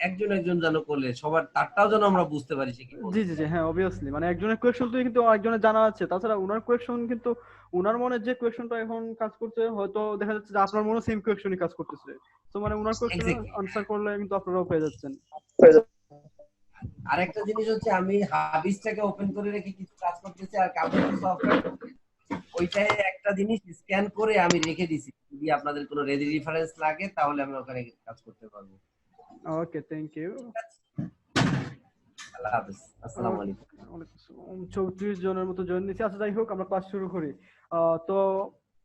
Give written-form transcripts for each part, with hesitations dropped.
একজন একজন যেন করলে সবার তারটাও যেন আমরা বুঝতে পারি সে কি জি বলছে, জি জি, তাই না? হ্যাঁ অবভিয়াসলি, মানে একজনের কোয়েশ্চন তো কিন্তু আরেকজনের জানা আছে, তাছাড়া উনার কোয়েশ্চন কিন্তু উনার মনে যে কোয়েশ্চনটা এখন কাজ করছে, হয়তো দেখা যাচ্ছে যে আপনার মনে সেম কোয়েশ্চনই কাজ করতেছে। তো মানে উনার কোয়েশ্চেনের এক্স্যাক্টলি। আনসার করলে কিন্তু আপনারাও পেয়ে যাচ্ছেন। আরেকটা জিনিস হচ্ছে আমি হাবিসটাকে ওপেন করে রেখে কিছু কাজ করতেছি, আর কাগজ সফটওয়্যার ওইটাই একটা জিনিস স্ক্যান করে আমি রেখে দিছি, যদি আপনাদের কোনো রেফারেন্স লাগে তাহলে আমি ওখানে কাজ করতে পারবো। ওকে, থ্যাংক ইউ। ঠিক আছে, আল্লাহ হাফেজ, আসসালামু আলাইকুম। 34 জনের মতো জয়েন দিয়েছি। আচ্ছা যাই হোক, আমরা ক্লাস শুরু করি। তো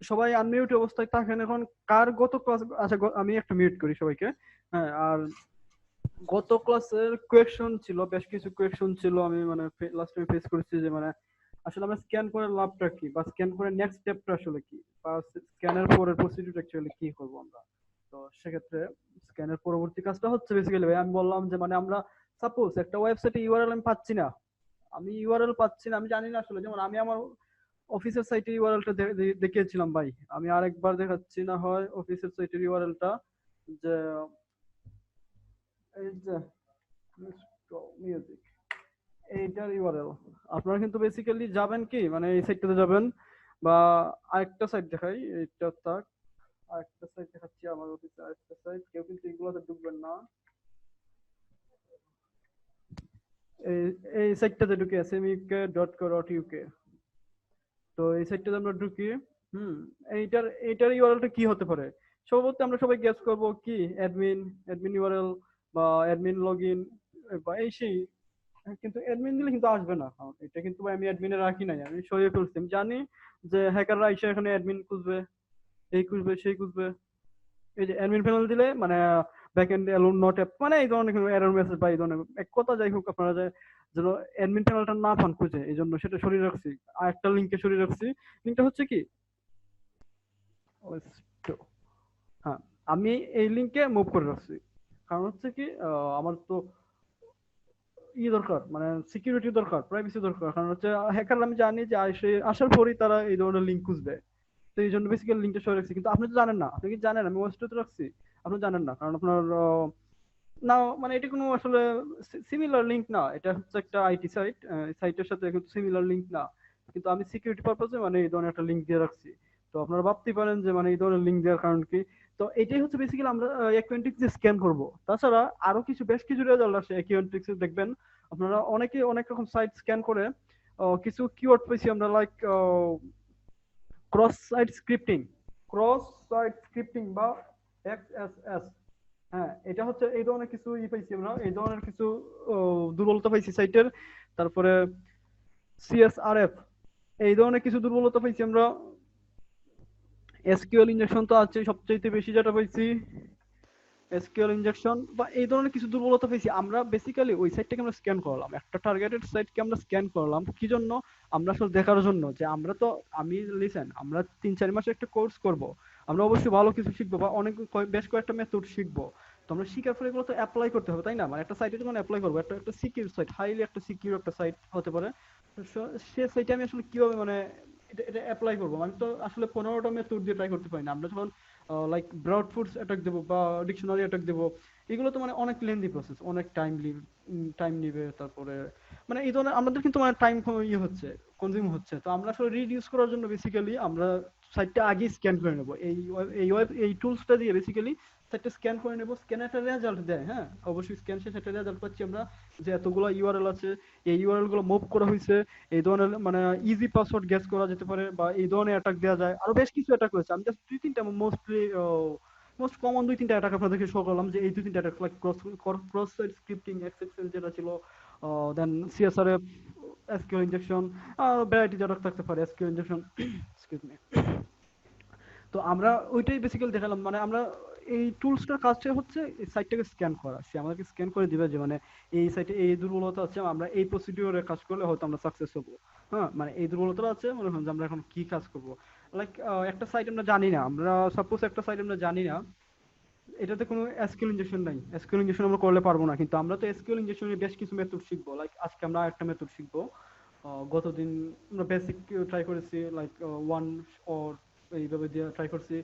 সবাই আনমিউট অবস্থায় থাকেন এখন। কার গত ক্লাস, আচ্ছা আমি একটু মিউট করি সবাইকে। হ্যাঁ, আর গত ক্লাসের কোয়েকশন ছিল, বেশ কিছু কোয়েকশন ছিল, আমি মানে লাস্ট টাইম ফেস করেছি যে মানে আসলে আমরা স্ক্যান করে লাভটা কি, বা স্ক্যান করে নেক্সট স্টেপটা আসলে কি, বা স্ক্যানের পরের প্রসিডিউর অ্যাকচুয়ালি কি করব আমরা। তো সেক্ষেত্রে স্ক্যানের পরবর্তী কাজটা হচ্ছে বেসিক্যালি ভাই, আমি বললাম যে মানে আমরা সাপোজ একটা ওয়েবসাইটে ইউআরএল আমি পাচ্ছি না, আমি জানি না আসলে, যেমন আমি আমার অফিসের সাইটে ইউআরএলটা দেখিয়েছিলাম ভাই, আমি আরেকবার দেখাচ্ছি না হয় অফিসের সাইটের ইউআরএলটা, যে এই যে মিউজিক, এইটার ইউআরএল। আপনারা কিন্তু বেসিক্যালি যাবেন কি, মানে এই সাইটটাতে যাবেন, বা আরেকটা সাইট দেখাই, এইটা থাক, আরেকটা সাইট দেখাচ্ছি, আমার অফিসে আরেকটা সাইট, কেউ কিন্তু এগুলোতে ঢুকবেন না। এই এই সাইটটাতে ঢুকে smuk.co.uk। তো এই সাইটটাতে আমরা ঢুকি। হুম, এইটার ইউআরএলটা কি হতে পারে? সম্ভবত আমরা সবাই গেস করব কি, অ্যাডমিন ইউআরএল, বা অ্যাডমিন লগইন, বা এই সেই। কিন্তু অ্যাডমিন দিলে কিন্তু আসবে না, কারণ এটা কিন্তু আমি অ্যাডমিনে রাখি নাই, আমি সরিয়ে ফেলছি। আমি জানি যে হ্যাকাররা এসে এখানে অ্যাডমিন খুঁজবে, এই খুঁজবে সেই খুঁজবে। এই যে অ্যাডমিন প্যানেল দিলে মানে ব্যাকএন্ড অ্যালোন নট অ্যাপ, মানে এই ধরনের এরর মেসেজ বা এই ধরনের এক কথা, যাই হোক আপনারা যেন অ্যাডমিন প্যানেলটা না পান খুঁজে, এই জন্য সেটা সরিয়ে রাখছি। আর একটা লিঙ্কে সরিয়ে রাখছি। লিঙ্কটা হচ্ছে কি, হ্যাঁ, আমি এই লিঙ্কে মুভ করে রাখছি। কারণ হচ্ছে কি, আমার তো দরকার, মানে সিকিউরিটি দরকার, প্রাইভেসি দরকার। কারণ হচ্ছে হ্যাকার, আমি জানি যে আসার পরেই তারা এই ধরনের লিঙ্ক খুঁজবে। তো এই জন্য বেসিক্যালি লিঙ্কটা সরে রাখছি। কিন্তু আপনি তো জানেন না, আপনি কি জানেন আমি ওয়েস্টে রাখছি? আপনি জানেন না, কারণ আপনার না, মানে এটা কোনো আসলে সিমিলার লিঙ্ক না, এটা হচ্ছে একটা আইটি সাইট, সাইটের সাথে কিন্তু সিমিলার লিঙ্ক না। কিন্তু আমি সিকিউরিটি পারপাসে মানে এই ধরনের একটা লিঙ্ক দিয়ে রাখছি। তো আপনারা ভাবতে পারেন যে মানে এই ধরনের লিঙ্ক দেওয়ার কারণ কি। তো এটাই হচ্ছে বেসিক্যালি আমরা অ্যাকুয়েন্টিক্স যে স্ক্যান করব। তাছাড়া আরো কিছু, বেশ কিছু রেজাল্ট আসে অ্যাকুয়েন্টিক্স দেখবেন। আপনারা অনেকে অনেক রকম সাইট স্ক্যান করে কিছু কিওয়ার্ড পাইছি আমরা, লাইক ক্রস সাইট স্ক্রিপ্টিং, বা এক্সএসএস। হ্যাঁ, এটা হচ্ছে এই ধরনের কিছু পাইছি আমরা, এই ধরনের কিছু দুর্বলতা পাইছি সাইটের। তারপরে সিএসআরএফ, এই ধরনের কিছু দুর্বলতা পাইছি আমরা। এসকিউএল ইনজেকশন তো আছে সবচেয়ে বেশি, যেটা পাইছি এসকিউএল ইনজেকশন, বা এই ধরনের কিছু দুর্বলতা পেয়েছি আমরা। বেসিক্যালি ওই সাইটটাকে আমরা স্ক্যান করলাম, একটা টার্গেটেড সাইটকে আমরা স্ক্যান করলাম কি জন্য? আমরা আসলে দেখার জন্য যে আমরা তো, আমি লিসেন, আমরা 3-4 মাসে একটা কোর্স করব, আমরা অবশ্যই ভালো কিছু শিখবো, বা অনেক বেশ কয়েকটা মেথড শিখবো। তো আমরা শিখার পরে এগুলো তো অ্যাপ্লাই করতে হবে, তাই না? মানে একটা সাইটে যখন অ্যাপ্লাই করবো, একটা একটা সিকিউর সাইট, হাইলি একটা সিকিউর একটা সাইট হতে পারে। তো সে সাইটে আমি আসলে কিভাবে মানে এটা অ্যাপ্লাই করবো? আমি তো আসলে 15টা মেথড দিয়ে ট্রাই করতে পারি না। আমরা যখন লাইক ব্রড ফুডস অ্যাটাক দেবো বা ডিকশনারি অ্যাটাক দেবো, এগুলো তো মানে অনেক লেন্দি প্রসেস, অনেক টাইম নিবে। তারপরে মানে এই ধরনের আমাদের কিন্তু মানে টাইম ইয়ে হচ্ছে, কনজিউম হচ্ছে। তো আমরা আসলে রিডিউস করার জন্য বেসিক্যালি আমরা সাইটটা আগে স্ক্যান করে নেবো, এই টুলসটা দিয়ে বেসিক্যালি সাইটটা স্ক্যান করে নেবো। স্ক্যানে একটা রেজাল্ট দেয়, হ্যাঁ অবশ্যই স্ক্যান শেষে একটা রেজাল্ট পাচ্ছি আমরা, যে এতগুলো ইউআরএল আছে, এই ইউআরএল গুলো মুভ করা হয়েছে, এই ধরনের মানে ইজি পাসওয়ার্ড গেস করা যেতে পারে, বা এই ধরনের অ্যাটাক দেওয়া যায়। আরো বেশ কিছু অ্যাটাক হয়েছে, আমি জাস্ট 2-3টা মোস্ট কমন 2-3টা অ্যাটাক আপনাদেরকে শো করলাম, যে এই 2-3টা অ্যাটাক, like cross site scripting, XXL যেটা ছিল, then CSRF, SQL injection, variety attack থাকতে পারে, এসকিউএল ইনজেকশন, এক্সকিউজ মি। তো আমরা ওইটাই বেসিক্যালি দেখালাম, মানে আমরা এই টুলসটার কাজটা হচ্ছে এই সাইটটাকে স্ক্যান করা, সে আমাদেরকে স্ক্যান করে দিবে যে মানে এই সাইটে এই দুর্বলতা আছে, আমরা এই প্রসিডিওরে কাজ করলে হয়তো আমরা সাকসেস হবো। হ্যাঁ, মানে এই দুর্বলতা আছে, মনে হয় যে আমরা এখন কি কাজ করব। লাইক একটা সাইট আমরা জানি না, আমরা সাপোজ একটা সাইট আমরা জানি না, এটাতে কোনো এসকিউএল ইনজেকশন নাই, এসকিউএল ইনজেকশন আমরা করলে পারবো না। কিন্তু আমরা তো এসকিউএল ইনজেকশনের বেশ কিছু মেথড শিখবো, লাইক আজকে আমরা একটা মেথড শিখবো। গতদিন আমরা বেসিক ট্রাই করেছি, লাইক ওয়ান অর এইভাবে দিয়ে ট্রাই করছি,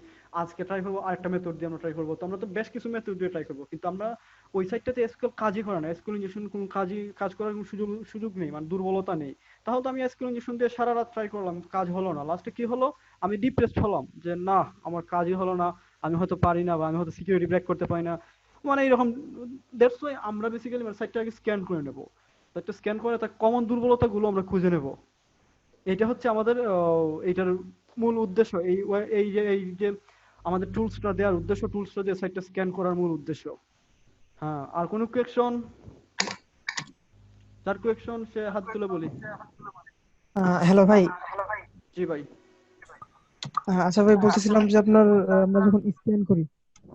আজকে ট্রাই করবো আরেকটা মেথড দিয়ে আমরা ট্রাই করবো। তো আমরা তো বেশ কিছু মেথড দিয়ে ট্রাই করবো, কিন্তু আমরা ওই সাইডটাতে এসকিউএল কাজই করে না, এসকিউএল ইনজেকশন কোনো কাজ করার কোনো সুযোগ সুযোগ নেই, মানে দুর্বলতা নেই। তাহলে তো আমি এসকিউএল ইনজেকশন দিয়ে সারা রাত ট্রাই করলাম, কাজ হলো না, লাস্টে কি হলো, আমি ডিপ্রেসড হলাম যে না আমার কাজই হলো না, আমি হয়তো পারি না, বা আমি হয়তো সিকিউরিটি ব্রেক করতে পারি না, মানে এরকম। দ্যাটস ওয়াই আমরা বেসিক্যালি মানে সাইটটাকে স্ক্যান করে নেবো, সাইটটা স্ক্যান করে তার কমন দুর্বলতাগুলো আমরা খুঁজে নেব। এটা হচ্ছে আমাদের এইটার মূল উদ্দেশ্য। এই যে আমাদের টুলসটা দেওয়ার উদ্দেশ্য, টুলসটা দিয়ে সাইটটা স্ক্যান করার মূল উদ্দেশ্য। হ্যাঁ, আর কোনো কোয়েকশন? তার কোয়েকশন সে হাত তুলে বলি। হ্যালো ভাই। জি ভাই। আচ্ছা ভাই, বলতেছিলাম যে আপনার আমরা যখন স্ক্যান করি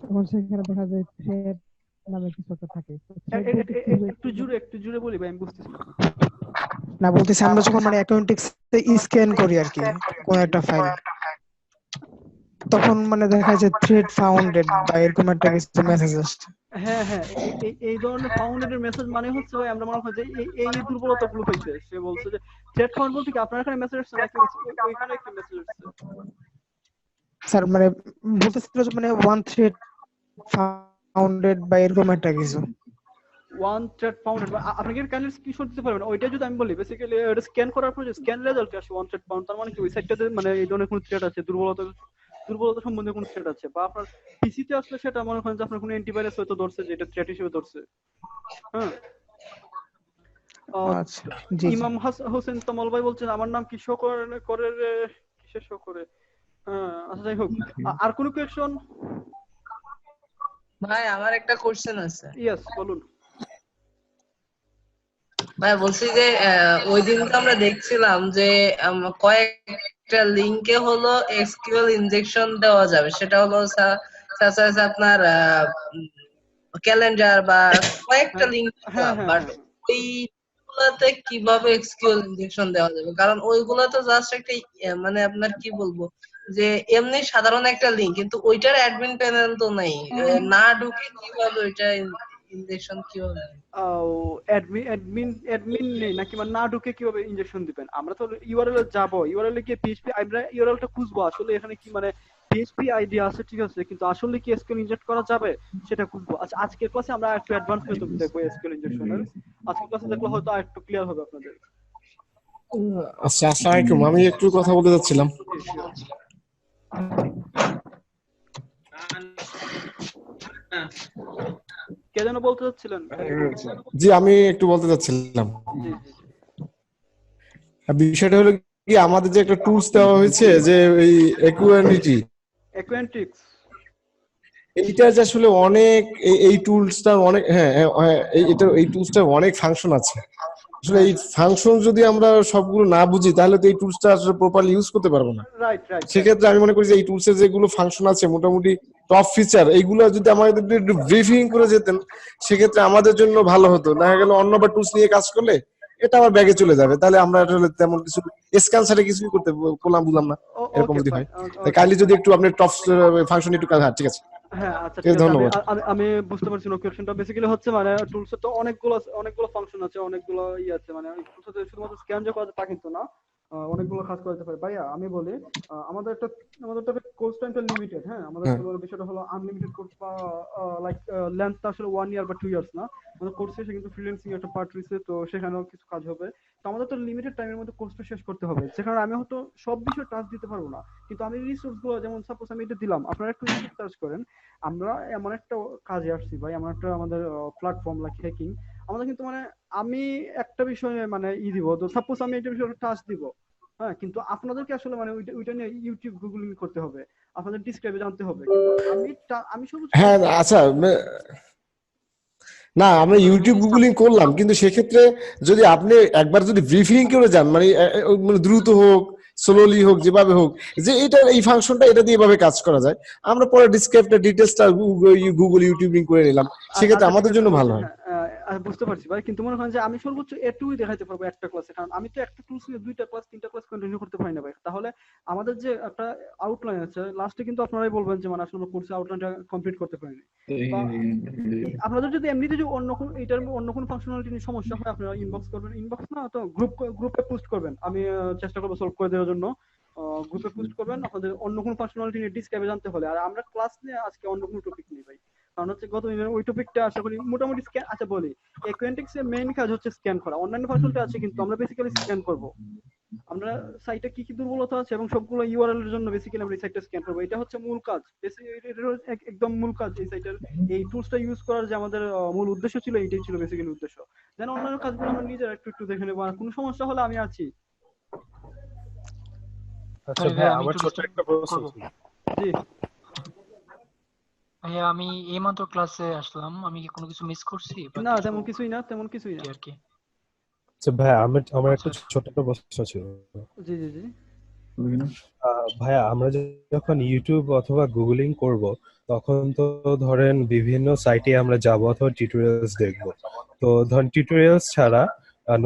তখন সেখানে দেখা যায় থ্রেড নামে কিছু একটা থাকে। তো থ্রেড বলতে কি বোঝায়? একটু জুড়ে বলি ভাই, আমি বুঝতেছি না। না, বলতেছি আমরা যখন মানে অ্যাকাউন্টিক্স স্ক্যান করি আর কি কোন একটা ফাইল, তখন মানে দেখা যায় থ্রেড ফাউন্ডেড বা এরকম একটা কিছু মেসেজ আসছে। হ্যাঁ হ্যাঁ, এই ধরনের ফাউন্ডেড মেসেজ মানে হচ্ছে ভাই, আমরা মনে হয় যে এই দুর্বলতাগুলো পাইছে। সে বলছে যে থ্রেড ফাউন্ড বলতে কি আপনার এখানে মেসেজ আসছে নাকি ওইখানে একটা মেসেজ আসছে? স্যার মানে বলতেছিল যে মানে ওয়ান থ্রেড ফাউন্ডেড বা এরকম একটা কিছু। ওয়ান থ্রেড ফাউন্ডেড, আপনি কি কাইন্ডলি স্ক্রিনশট দিতে পারবেন? ওইটা যদি আমি বলি বেসিক্যালি এটা স্ক্যান করার পর যে স্ক্যান রেজাল্ট আসে ওয়ান থ্রেড ফাউন্ড, তার মানে কি ওই সাইটটাতে মানে এই ধরনের কোনো থ্রেড আছে, দুর্বলতা সম্বন্ধে কোনো থ্রেড আছে, বা আপনার পিসিতে আসলে সেটা মনে করেন যে আপনার কোনো অ্যান্টিভাইরাস হয়তো ধরছে, যে এটা থ্রেড হিসেবে ধরছে। হ্যাঁ। আচ্ছা, জি জি। ইমাম হোসেন তমল ভাই বলছেন আমার নাম কি শো করে কিসের শো করে? হ্যাঁ, আচ্ছা যাই হোক, আর কোনো কোয়েকশন? ভাই আমার একটা কোশ্চেন আছে। ইয়েস, বলুন ভাই বলছি যে ওই দিন তো আমরা দেখছিলাম যে কয়েকটা লিংকে হলো এসকিউএল ইনজেকশন দেওয়া যাবে, সেটা হলো আপনার ক্যালেন্ডার বা কয়েকটা লিংক, হ্যাঁ হ্যাঁ বাট ওইগুলাতে কিভাবে এসকিউএল ইনজেকশন দেওয়া যাবে? কারণ ওইগুলা তো জাস্ট একটা মানে আপনার কি বলবো যে এমনি সাধারণ একটা লিংক, কিন্তু ওইটার অ্যাডমিন প্যানেল তো নাই, না ঢুকে কিভাবে ওইটা ইনজেকশন কিভাবে? অ্যাডমিন নেই নাকি, মানে না ঢুকে কিভাবে ইনজেকশন দিবেন? আমরা তো ইউআরএল এ যাব, ইউআরএল এ গিয়ে পিএইচপি আমরা ইউআরএল টা খুঁজবো আসলে এখানে কি মানে পিএইচপি আইডি আছে, ঠিক আছে, কিন্তু আসলে কি এসকিউএল ইনজেক্ট করা যাবে সেটা খুঁজবো। আচ্ছা, আজকের ক্লাসে আমরা একটু অ্যাডভান্স মেথড দেখবো এসকিউএল ইনজেকশনের। আজকের ক্লাসে দেখলে হয়তো আরেকটু ক্লিয়ার হবে আপনাদের। আচ্ছা, আসসালামু আলাইকুম। আমি একটু কথা বলতে চাচ্ছিলাম। কে যেন বলতে চাচ্ছিলেন? জি, আমি একটু বলতে চাচ্ছিলাম। জি জি বিষয়টা হলো কি, আমাদের যে একটা টুলস দেওয়া হয়েছে যে এই অ্যাকুয়েন্টিক্স। এইটা যে আসলে অনেক এই টুলসটা অনেক এই টুলসটা অনেক ফাংশন আছে। আসলে এই ফাংশন যদি আমরা সবগুলো না বুঝি তাহলে তো এই টুলসটা আসলে প্রপারলি ইউজ করতে পারবো না। Right right. সেক্ষেত্রে আমি মনে করি যে এই টুলসের যেগুলো ফাংশন আছে মোটামুটি টপ ফিচার, এইগুলো যদি আমাদের একটু ব্রিফিং করে যেতেন সেক্ষেত্রে আমাদের জন্য ভালো হতো। দেখা গেল অন্য বা টুলস নিয়ে কাজ করলে এটা আমার ব্যাগে চলে যাবে, তাহলে আমরা আসলে তেমন কিছু স্ক্যানসারে কিছুই করতে বুঝলাম না। এরকম যদি হয় তাই কাইন্ডলি যদি একটু আপনি টপ ফাংশন একটু কাজ। ঠিক আছে, হ্যাঁ আচ্ছা ঠিক ঠিক আছে, আছে, ধন্যবাদ। আমি বুঝতে পারছি না কোয়েশ্চেনটা। বেসিক্যালি হচ্ছে মানে টুলসে তো অনেকগুলো ফাংশন আছে, অনেকগুলো আছে, মানে টুলসে শুধুমাত্র স্ক্যান যে করা যায় তা কিন্তু না, অনেকগুলো কাজ করা যেতে পারে। ভাইয়া আমি বলি, আমাদের একটা কোর্স টাইমটা লিমিটেড। হ্যাঁ, আমাদের বিষয়টা হলো আনলিমিটেড কোর্স বা লাইক লেন্থটা আসলে 1 ইয়ার বা 2 ইয়ার্স না। আমাদের কোর্স শেষে কিন্তু ফ্রিল্যান্সিং একটা পার্ট রয়েছে, তো সেখানেও কিছু কাজ হবে। তো আমাদের তো লিমিটেড টাইমের মধ্যে কোর্সটা শেষ করতে হবে, যেখানে আমি হয়তো সব বিষয়ে টাচ দিতে পারবো না, কিন্তু আমি রিসোর্স গুলো, যেমন সাপোজ আমি এটা দিলাম, আপনারা একটু ইউটিউব সার্চ করেন। আমরা এমন একটা কাজে আসছি ভাই, এমন একটা আমাদের প্ল্যাটফর্ম লাইক হ্যাকিং। আমাদের কিন্তু মানে আমি একটা বিষয়ে মানে দিব, তো সাপোজ আমি একটা বিষয়ে টাচ দিব, হ্যাঁ, কিন্তু আপনাদেরকে আসলে মানে ওইটা নিয়ে ইউটিউব গুগলিং করতে হবে, আপনাদের ডিসক্রাইবে জানতে হবে, কিন্তু আমি সর্বোচ্চ হ্যাঁ, আচ্ছা, না আমরা ইউটিউব গুগলিং করলাম, কিন্তু সেক্ষেত্রে যদি আপনি একবার যদি ব্রিফিং করে যান, মানে মানে দ্রুত হোক স্লোলি হোক যেভাবে হোক, যে এটা এই ফাংশনটা এটা দিয়ে এভাবে কাজ করা যায়, আমরা পরে ডিসক্রাইবটা ডিটেইলসটা গুগল ইউটিউবিং করে নিলাম, সেক্ষেত্রে আমাদের জন্য ভালো হয়। বুঝতে পারছি ভাই, কিন্তু মনে করেন যে আমি সর্বোচ্চ এটুকুই দেখাইতে পারবো একটা ক্লাসে, কারণ আমি তো একটা টুলস নিয়ে 2টা ক্লাস 3টা ক্লাস কন্টিনিউ করতে পারি না ভাই। তাহলে আমাদের যে একটা আউটলাইন আছে, লাস্টে কিন্তু আপনারাই বলবেন যে মানে আসলে আমরা কোর্সে আউটলাইনটা কমপ্লিট করতে পারিনি। বা আপনাদের যদি এমনিতে যদি অন্য কোনো ফাংশনালিটি নিয়ে সমস্যা হয়, আপনারা ইনবক্স করবেন, ইনবক্স না তো গ্রুপে পোস্ট করবেন, আমি চেষ্টা করবো সলভ করে দেওয়ার জন্য। গ্রুপে পোস্ট করবেন আপনাদের অন্য কোনো ফাংশনালিটি নিয়ে ডিসক্রাইবে জানতে হলে। আর আমরা ক্লাস নিয়ে আজকে অন্য কোনো টপিক নেই ভাই, কারণ হচ্ছে গত দিনের ওই টপিকটা আশা করি মোটামুটি স্ক্যান। আচ্ছা বলি, অ্যাকুয়েন্টিক্স এর মেইন কাজ হচ্ছে স্ক্যান করা, অন্যান্য ফাংশনটা আছে কিন্তু আমরা বেসিক্যালি স্ক্যান করব। আমরা সাইটে কি কি দুর্বলতা আছে এবং সবগুলো ইউআরএল এর জন্য বেসিক্যালি আমরা এই সাইটটা স্ক্যান করব, এটা হচ্ছে মূল কাজ। একদম মূল কাজ এই সাইটের, এই টুলসটা ইউজ করার যে আমাদের মূল উদ্দেশ্য ছিল, এইটাই ছিল বেসিক্যালি উদ্দেশ্য। যেন অন্যান্য কাজগুলো আমরা নিজেরা একটু একটু দেখে নেবো, আর কোনো সমস্যা হলে আমি আছি। আচ্ছা ভাই, আমার ছোট একটা প্রশ্ন ছিল। জি ভাইয়া, আমি এইমাত্র ক্লাসে আসলাম, আমি কি কোনো কিছু মিস করছি বা না, কিছু তেমন কিছুই না, তেমন কিছুই না। আর কি? আচ্ছা ভাই, আমার একটা ছোট একটা প্রশ্ন ছিল। জি জি জি ভাইয়া, আমরা যখন ইউটিউব অথবা গুগলিং করব, তখন তো ধরেন বিভিন্ন সাইটে আমরা যাব অথবা টিউটোরিয়ালস দেখব। তো ধরেন টিউটোরিয়ালস ছাড়া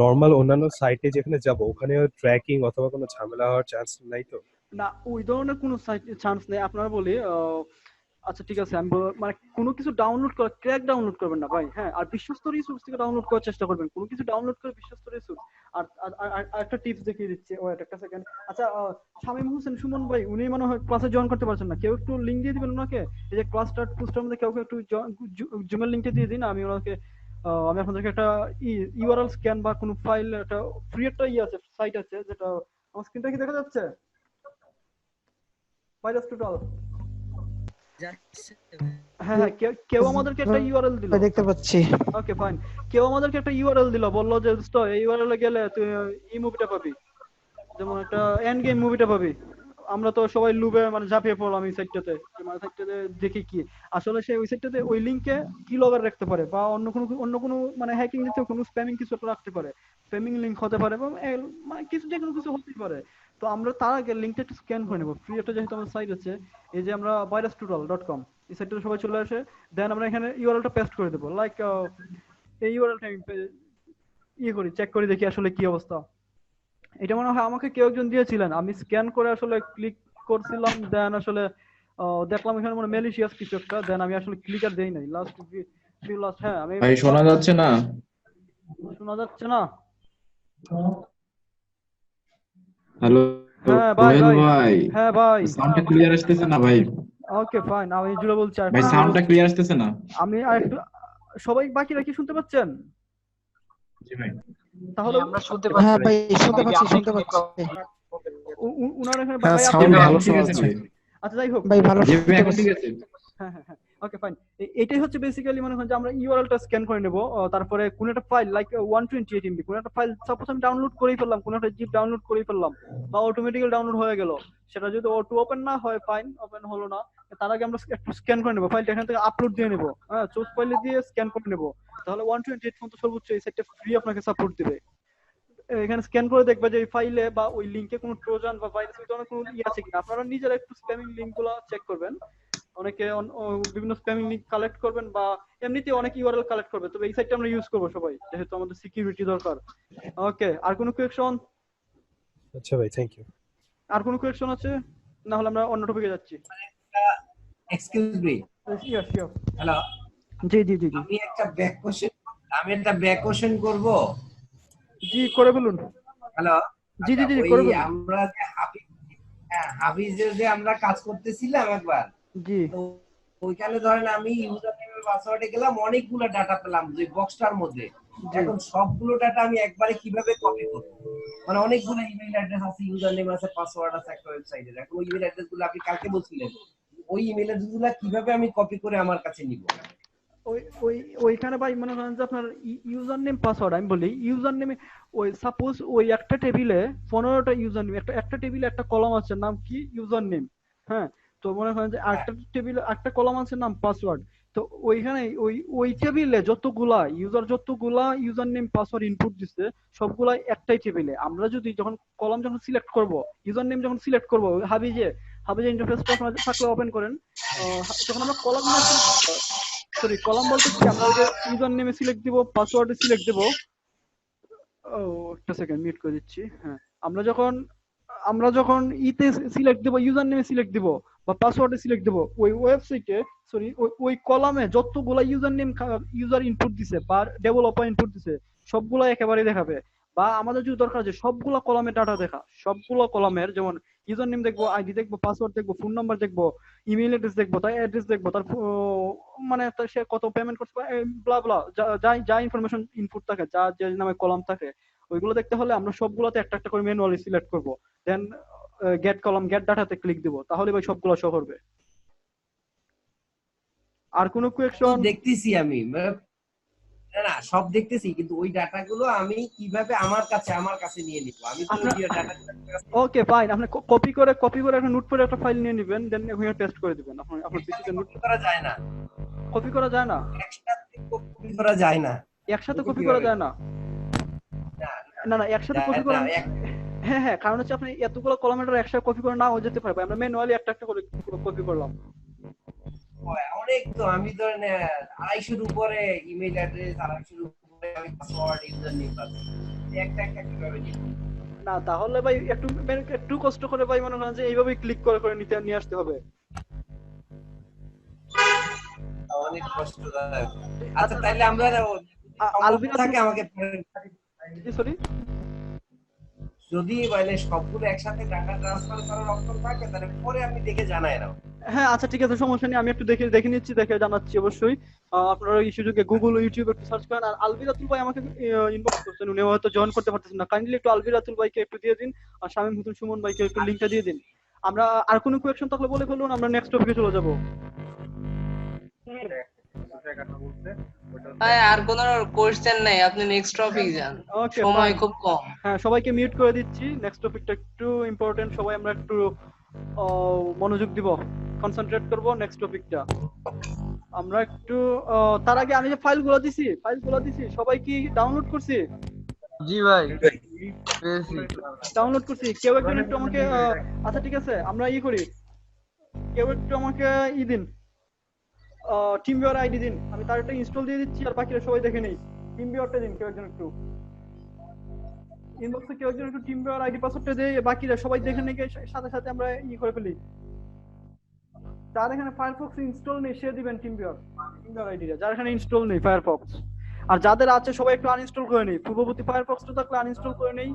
নর্মাল অন্যান্য সাইটে যেখানে যাব, ওখানে ট্র্যাকিং অথবা কোনো ঝামেলা হওয়ার চান্স নাই তো? না, ওই ধরনের কোনো চান্স নেই। আপনারা বলি আচ্ছা ঠিক আছে, আমি মানে কোনো কিছু ডাউনলোড করা, ক্র্যাক ডাউনলোড করবেন না ভাই, হ্যাঁ। আর বিশ্বস্ত রিসোর্স থেকে ডাউনলোড করার চেষ্টা করবেন, কোনো কিছু ডাউনলোড করে বিশ্বস্ত রিসোর্স। আর একটা টিপস দেখিয়ে দিচ্ছি, ওয়েট একটা সেকেন্ড। আচ্ছা শামীম হোসেন সুমন ভাই, উনি মনে হয় ক্লাসে জয়েন করতে পারছেন না, কেউ একটু লিংক দিয়ে দিবেন ওনাকে। এই যে ক্লাস স্টার্ট পোস্টের মধ্যে কেউ একটু জুমের লিংকটা দিয়ে দিন, আমি ওনাকে আমি আপনাদেরকে একটা ইউআরএল স্ক্যান বা কোনো ফাইল, একটা ফ্রি একটা আছে, সাইট আছে, যেটা আমার স্ক্রিনটা কি দেখা যাচ্ছে? Virus total. হ্যাঁ হ্যাঁ, কেউ আমাদেরকে একটা ইউআরএল দিল, দেখতে পাচ্ছি। Okay fine. কেউ আমাদেরকে একটা ইউআরএল দিল, বললো যে দোস্ত এই ইউআরএল এ গেলে তুই এই মুভিটা পাবি, যেমন একটা এন্ড গেম মুভিটা পাবি। আমরা তো সবাই লুবে মানে ঝাঁপিয়ে পড়লাম এই সাইটটাতে, মানে সাইটটাতে দেখি কি আসলে সে ওই সাইটটাতে ওই লিংকে কি লগার রাখতে পারে, বা অন্য কোনো মানে হ্যাকিং জাতীয় কোনো স্প্যামিং কিছু একটা রাখতে পারে, স্প্যামিং লিংক হতে পারে, এবং মানে কিছু যে কোনো কিছু হতেই পারে। তো আমরা তার আগে লিংকটা একটু স্ক্যান করে নেবো। ফ্রি একটা যেহেতু আমার সাইট আছে, এই যে আমরা virustotal.com, এই সাইটটাতে সবাই চলে আসে, দেন আমরা এখানে ইউআরএলটা পেস্ট করে দেবো। লাইক এই ইউআরএলটা আমি করি, চেক করে দেখি আসলে কি অবস্থা। এটা মনে হয় আমাকে কেউ একজন দিয়েছিলেন, আমি স্ক্যান করে আসলে ক্লিক করছিলাম, দেন আসলে দেখলাম এখানে মনে ম্যালিশিয়াস কিছু একটা, দেন আমি আসলে ক্লিক আর দেই নাই। লাস্ট হ্যাঁ, আমি ভাই শোনা যাচ্ছে না? শোনা যাচ্ছে না? হ্যালো হ্যাঁ ভাই রোহেল ভাই, ভাই, হ্যাঁ ভাই, সাউন্ডটা ক্লিয়ার আসতেছে না ভাই? ওকে ফাইন, আমি জুড়ে বলছি। আর ভাই সাউন্ডটা ক্লিয়ার আসতেছে না? আমি আরেকটু, সবাই বাকিরা কি শুনতে পাচ্ছেন? জি ভাই। তাহলে আমরা শুনতে হ্যাঁ পাচ্ছি। ভাই, শুনতে পাচ্ছি, শুনতে পাচ্ছি। উনার এখানে হ্যাঁ, ভাই, আপনি sound ভালো ঠিক শোনা আছে যাচ্ছে। ভাই। আচ্ছা যাই হোক, ভাই ভালো জি ভাই, শুনতে এখন পাচ্ছি। ঠিক আছে। হ্যাঁ হ্যাঁ হ্যাঁ, ওকে ফাইন। এটাই হচ্ছে বেসিক্যালি মনে হয় যে আমরা ইউআরএলটা স্ক্যান করে নেব, তারপরে কোন একটা ফাইল লাইক 128 এমবি কোন একটা ফাইল সাপোজ আমি ডাউনলোড করেই ফেললাম, কোন একটা জিপ ডাউনলোড করেই ফেললাম, বা অটোমেটিক্যালি ডাউনলোড হয়ে গেল, সেটা যদি অটো ওপেন না হয়, ফাইন, ওপেন হলো না, তার আগে আমরা একটু স্ক্যান করে নেব, ফাইলটা এখান থেকে আপলোড দিয়ে নেব, হ্যাঁ, সোর্স ফাইলে দিয়ে স্ক্যান করে নেব। তাহলে 128 পর্যন্ত সর্বোচ্চ এই সাইটটা ফ্রি আপনাকে সাপোর্ট দিবে। এখানে স্ক্যান করে দেখবে যে ওই ফাইলে বা ওই লিংকে কোনো ট্রোজান বা ভাইরাস ওই ধরনের কোনো আছে কিনা। আপনারা নিজেরা একটু স্প্যামিং লিংকগুলো চেক করবেন। অনেকে বিভিন্ন স্প্যামিং লিংক কালেক্ট করবেন, বা এমনিতে অনেক ইউআরএল কালেক্ট করবে, তবে এই সাইটটা আমরা ইউজ করব সবাই, যেহেতু আমাদের সিকিউরিটি দরকার। ওকে, আর কোনো কোয়েকশন? আচ্ছা ভাই, থ্যাংক ইউ। আর কোনো কোয়েকশন আছে? না হলে আমরা অন্য টপিকে যাচ্ছি। Excuse me, yes yes, hello, জি জি জি জি আমি একটা ব্যাক কোশ্চেন করব। জি করে বলুন। হ্যালো, জি জি জি ওই করে বলুন। আমরা যে হাফিজের যে আমরা কাজ করতেছিলাম একবার, জি তো ওইখানে ধরেন আমি ইউজার নেম পাসওয়ার্ডে গেলাম, অনেকগুলো ডাটা পেলাম যে বক্সটার মধ্যে। এখন সবগুলো ডাটা আমি একবারে কিভাবে কপি করব? মানে অনেকগুলো ইমেল অ্যাড্রেস আছে, ইউজার নেম আছে, পাসওয়ার্ড আছে একটা ওয়েবসাইটের। এখন ওই ইমেল অ্যাড্রেস গুলো আপনি কালকে বলছিলেন, ওই ইমেল অ্যাড্রেস গুলো কিভাবে আমি কপি করে আমার কাছে নিব? ওইখানে ভাই মনে করেন যে আপনার ইউজার নেম পাসওয়ার্ড, আমি বলি ইউজার নেমে ওই সাপোজ ওই একটা টেবিলে 15টা ইউজার নেম, একটা টেবিলে একটা কলাম আছে নাম কি ইউজার নেম, হ্যাঁ। তো মনে করেন যে একটা টেবিলে একটা কলাম আছে নাম পাসওয়ার্ড। তো ওইখানে ওই টেবিলে যতগুলা ইউজার নেম পাসওয়ার্ড ইনপুট দিচ্ছে, সবগুলা একটাই টেবিলে। আমরা যদি যখন কলাম যখন সিলেক্ট করব, ইউজার নেম যখন সিলেক্ট করব, হাবিজে ইন্টারফেসটা আপনারা থাকলে ওপেন করেন, যখন আমরা কলাম কলাম বলতে কি, আমরা ইউজার নেমে সিলেক্ট দিব, পাসওয়ার্ডে সিলেক্ট দিব। ও একটা সেকেন্ড মিউট করে দিচ্ছি। হ্যাঁ, আমরা যখন ইতে সিলেক্ট দেব, ইউজার নেমে সিলেক্ট দিব বা পাসওয়ার্ডে সিলেক্ট দেব, ওই ওয়েবসাইটে ওই কলামে যতগুলা ইউজার নেম ইউজার ইনপুট দিছে বা ডেভেলপার ইনপুট দিছে, সবগুলা একেবারে দেখাবে। বা আমাদের যদি দরকার যে সবগুলা কলামের ডাটা দেখা, সবগুলো কলামের, যেমন ইউজার নেম দেখবো, আইডি দেখবো, পাসওয়ার্ড দেখবো, ফোন নাম্বার দেখবো, ইমেল অ্যাড্রেস দেখবো, তার অ্যাড্রেস দেখবো, তার মানে সে কত পেমেন্ট করছে, ব্লা ব্লা, যা যা ইনফরমেশন ইনপুট থাকে, যা যে নামে কলাম থাকে, ওইগুলো দেখতে হলে আমরা সবগুলোতে একটা একটা করে ম্যানুয়ালি সিলেক্ট করবো। দেন গেট কলাম, গেট ডাটাতে ক্লিক দিব, তাহলে ভাই সবগুলো শো করবে। আর কোনো তো কোয়েকশন? দেখতেছি আমি, মানে না না, সব দেখতেছি, কিন্তু ওই ডাটাগুলো আমি কিভাবে আমার কাছে নিয়ে নিব? আমি তো আপনার ওই ডাটা ওকে ফাইন, আপনি কপি করে একটা নোট করে একটা ফাইল নিয়ে নেবেন, দেন ওখানে পেস্ট করে দিবেন। আপনার পিসিতে নোট কপি করা যায় না, কপি করা যায় না? একসাথে কপি করা যায় না। একসাথে এটা কপি করা কিভাবে? যায় না? না না না, একসাথে কপি যায় করা, না, এক- হ্যাঁ হ্যাঁ, কারণ হচ্ছে আপনি এতগুলো কলামের একসাথে কপি করে নাও যেতে পারবে, আমরা ম্যানুয়ালি একটা একটা করে কপি করলাম। অনেক তো, আমি ধরেন 250-র উপরে ইমেল অ্যাড্রেস, 250-র উপরে আমি পাসওয়ার্ড, ইউজার নেম পাচ্ছি, একটা একটা কিভাবে নিব? না তাহলে ভাই একটু কষ্ট করে ভাই মনে করেন যে এইভাবেই ক্লিক করে করে নিয়ে আসতে হবে। অনেক কষ্টদায়ক। আচ্ছা তাইলে আমরা আলবিনা থাকে আমাকে সরি, যদি মানে সবগুলো একসাথে টাকা ট্রান্সফার করার অপশন থাকে, তাহলে পরে আমি দেখে জানাই না। হ্যাঁ আচ্ছা ঠিক আছে, সমস্যা নেই, আমি একটু দেখে নিচ্ছি, দেখে জানাচ্ছি অবশ্যই। আপনারা এই সুযোগে গুগল ইউটিউব একটু সার্চ করেন। আর আলবিরাতুল ভাই আমাকে ইনবক্স করছেন, উনি হয়তো জয়েন করতে পারতেছেন না, কাইন্ডলি একটু আলবিরাতুল ভাইকে একটু দিয়ে দিন, আর শামীম হোসেন সুমন ভাইকে একটু লিংকটা দিয়ে দিন। আমরা আর কোনো কোয়েকশন থাকলে বলে ফেলুন, আমরা নেক্সট টপিকে চলে যাব। ভাই আর কোনো কোশ্চেন নাই, আপনি নেক্সট টপিক যান, ওকে সময় খুব কম। হ্যাঁ সবাইকে মিউট করে দিচ্ছি, নেক্সট টপিকটা একটু ইম্পর্টেন্ট, সবাই আমরা একটু মনোযোগ দিব, কনসেন্ট্রেট করব নেক্সট টপিকটা। আমরা একটু তার আগে আমি যে ফাইলগুলো দিছি সবাই কি ডাউনলোড করছি? জি ভাই পেয়েছি। ডাউনলোড করছি, কেউ একজন একটু আমাকে আচ্ছা ঠিক আছে, আমরা করি, কেউ একটু আমাকে দিন, টিমভিউয়ার আইডি দিন, আমি তার একটা ইনস্টল দিয়ে দিচ্ছি, আর বাকিরা সবাই দেখে নেই। টিমভিউয়ারটা দিন কেউ একজন একটু, ইনবক্সে কেউ একজন একটু টিমভিউয়ার আইডি পাসওয়ার্ডটা দিয়ে বাকিরা সবাই দেখে নেই, সাথে সাথে আমরা করে ফেলি। যার এখানে ফায়ারফক্স ইনস্টল নেই সে দিবেন টিমভিউয়ার আইডিটা, যার এখানে ইনস্টল নেই ফায়ারফক্স। আর যাদের আছে সবাই একটু আনইনস্টল করে নেই, পূর্ববর্তী ফায়ারফক্সটা থাকলে আনইনস্টল করে নেই।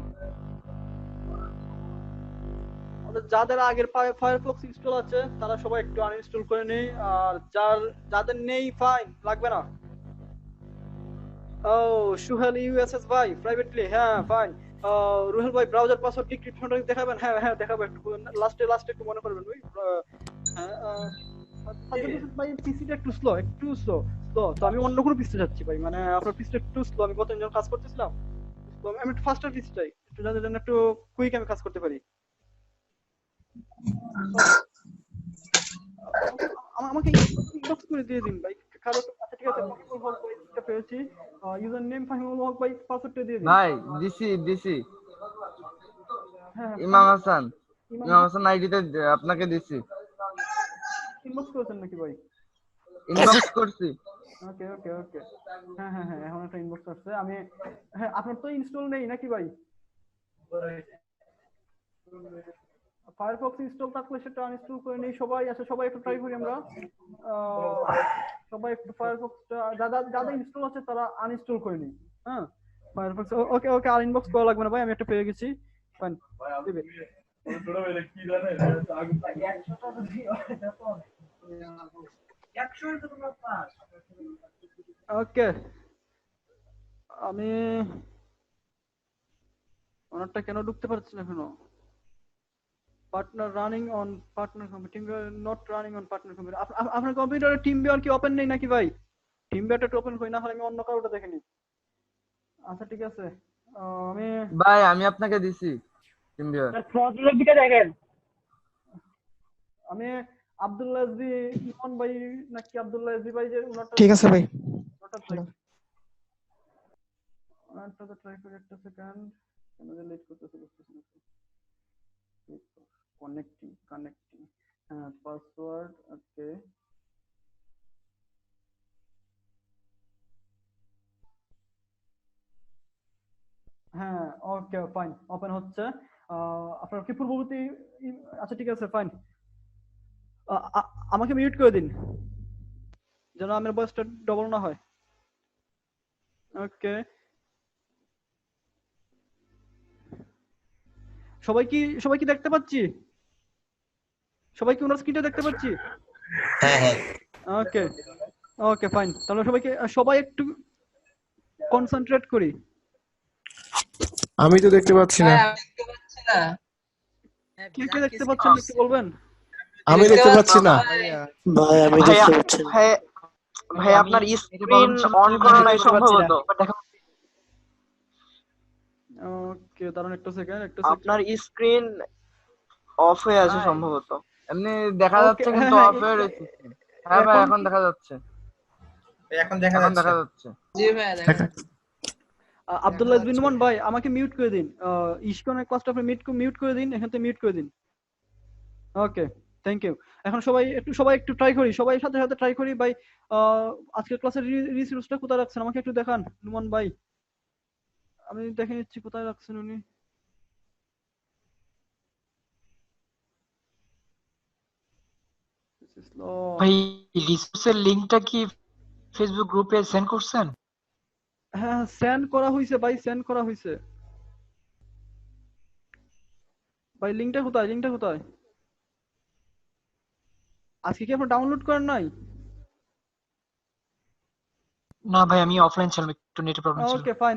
যাদের আগের ফায়ারফক্স ইনস্টল আছে তারা সবাই একটু আনইনস্টল করে নেই, আর যাদের নেই ফাইন, লাগবে না। ও সুহেল ইউএসএস ভাই প্রাইভেটলি, হ্যাঁ ফাইন। রুহেল ভাই ব্রাউজার পাসওয়ার্ড ডিক্রিপশনটা দেখাবেন? হ্যাঁ হ্যাঁ দেখাবো, একটু লাস্টে একটু মনে করবেন ভাই। হ্যাঁ ভাই পিসিটা একটু স্লো তো আমি অন্য কোনো পিসিতে যাচ্ছি ভাই, মানে আপনার পিসিটা একটু স্লো, আমি গত দিন কাজ করতেছিলাম, আমি একটু ফাস্টার পিসি চাই, একটু যাতে যেন একটু কুইক আমি কাজ করতে পারি। আমাকে ইনবক্স করে দিয়ে দিন ভাই কারো। আচ্ছা ঠিক আছে, ফাহিমুল হক ভাই এটা পেয়েছি, ইউজার নেম ফাহিমুল হক ভাই, পাসওয়ার্ডটা দিয়ে দিন ভাই দিছি হ্যাঁ ইমাম হাসান আইডিতে আপনাকে দিছি। ইনবক্স করেছেন নাকি ভাই? ইনবক্স করছি। ওকে ওকে ওকে, হ্যাঁ হ্যাঁ হ্যাঁ, এখন একটা ইনবক্স আসছে। আমি হ্যাঁ, আপনার তো ইনস্টল নেই নাকি ভাই? ফায়ারফক্স ইনস্টল থাকলে সেটা আনইনস্টল করে নেই সবাই। আচ্ছা সবাই একটু ট্রাই করি আমরা, সবাই একটু ফায়ারফক্সটা যাদের ইনস্টল আছে তারা আনইনস্টল করে নিই। হ্যাঁ ফায়ারফক্স, ওকে ওকে, আর ইনবক্স করা লাগবে না ভাই, আমি একটা পেয়ে গেছি, ফাইন দিবে। ওকে, আমি ওনারটা কেন ঢুকতে পারছি না এখনো? Partner running on partner computer, not running on partner computer. আপনার কম্পিউটারে টিমভিউয়ার কি ওপেন নেই নাকি ভাই? টিমভিউয়ারটা একটু ওপেন করি, না হলে আমি অন্য কারোটা দেখে নিই। আচ্ছা ঠিক আছে, আমি ভাই আমি আপনাকে দিছি টিমভিউয়ার। দেখেন, আমি আব্দুল্লাহ এসবি ইমন ভাই নাকি আব্দুল্লাহ এসবি ভাই যে ওনারটা, ঠিক আছে ভাই। ওনারটা তো ট্রাই করি একটা সেকেন্ড, কেন যে লেট করতেছে বুঝতেছি না। কানেক্টিং হ্যাঁ, পাসওয়ার্ড ওকে, হ্যাঁ ওকে ফাইন, ওপেন হচ্ছে। আপনার কি পূর্ববর্তী আচ্ছা ঠিক আছে ফাইন, আমাকে মিউট করে দিন যেন আমার ভয়েসটা ডবল না হয়। ওকে সবাই কি দেখতে পাচ্ছি? সবাই কি ওনার স্ক্রিনটা দেখতে পাচ্ছি? হ্যাঁ হ্যাঁ ওকে ওকে ফাইন, তাহলে সবাই একটু কনসেন্ট্রেট করি। আমি তো দেখতে পাচ্ছি না। ভাই আমি দেখতে পাচ্ছি না। কে কে দেখতে পাচ্ছেন একটু বলবেন? আমি দেখতে পাচ্ছি না। ভাইয়া ভাই আমি ভাইয়া দেখতে পাচ্ছি না। ভাই ভাই আমি আপনার এটা স্ক্রিন বললাম ছিল অন কি, করা আমি নাই দেখতে পাচ্ছি না, সম্ভবত। but দেখা ওকে দাঁড়ান একটা সেকেন্ড আপনার স্ক্রিন অফ হয়ে আছে ভাই, সম্ভবত। এমনি দেখা ওকে যাচ্ছে কিন্তু হ্যাঁ অফ হয়ে রয়েছে। হ্যাঁ ভাই, এখন এখন দেখা যাচ্ছে। এখন দেখা এখন যাচ্ছে। দেখা যাচ্ছে। জি ভাই দেখেন। আব্দুল্লাহ বিন নুমান ভাই আমাকে মিউট করে দিন। ইশকনের ক্লাসটা আপনি মিউট করে দিন, এখান থেকে মিউট করে দিন। Okay thank you. এখন সবাই একটু ট্রাই করি, সবাই সাথে সাথে ট্রাই করি ভাই। আজকের ক্লাসের রিসোর্সটা কোথায় রাখছেন আমাকে একটু দেখান নুমান ভাই। আমি দেখে নিচ্ছি কোথায় রাখছেন উনি। This is slow. ভাই রিসোর্সের লিংকটা কি ফেসবুক গ্রুপে সেন্ড করছেন? হ্যাঁ সেন্ড করা হয়েছে ভাই, সেন্ড করা হয়েছে ভাই। লিংকটা কোথায়? আজকে কি আপনি ডাউনলোড করেন নাই? না ভাই, আমি অফলাইন ছিলাম, একটু নেটের প্রবলেম ছিল। ওকে ফাইন,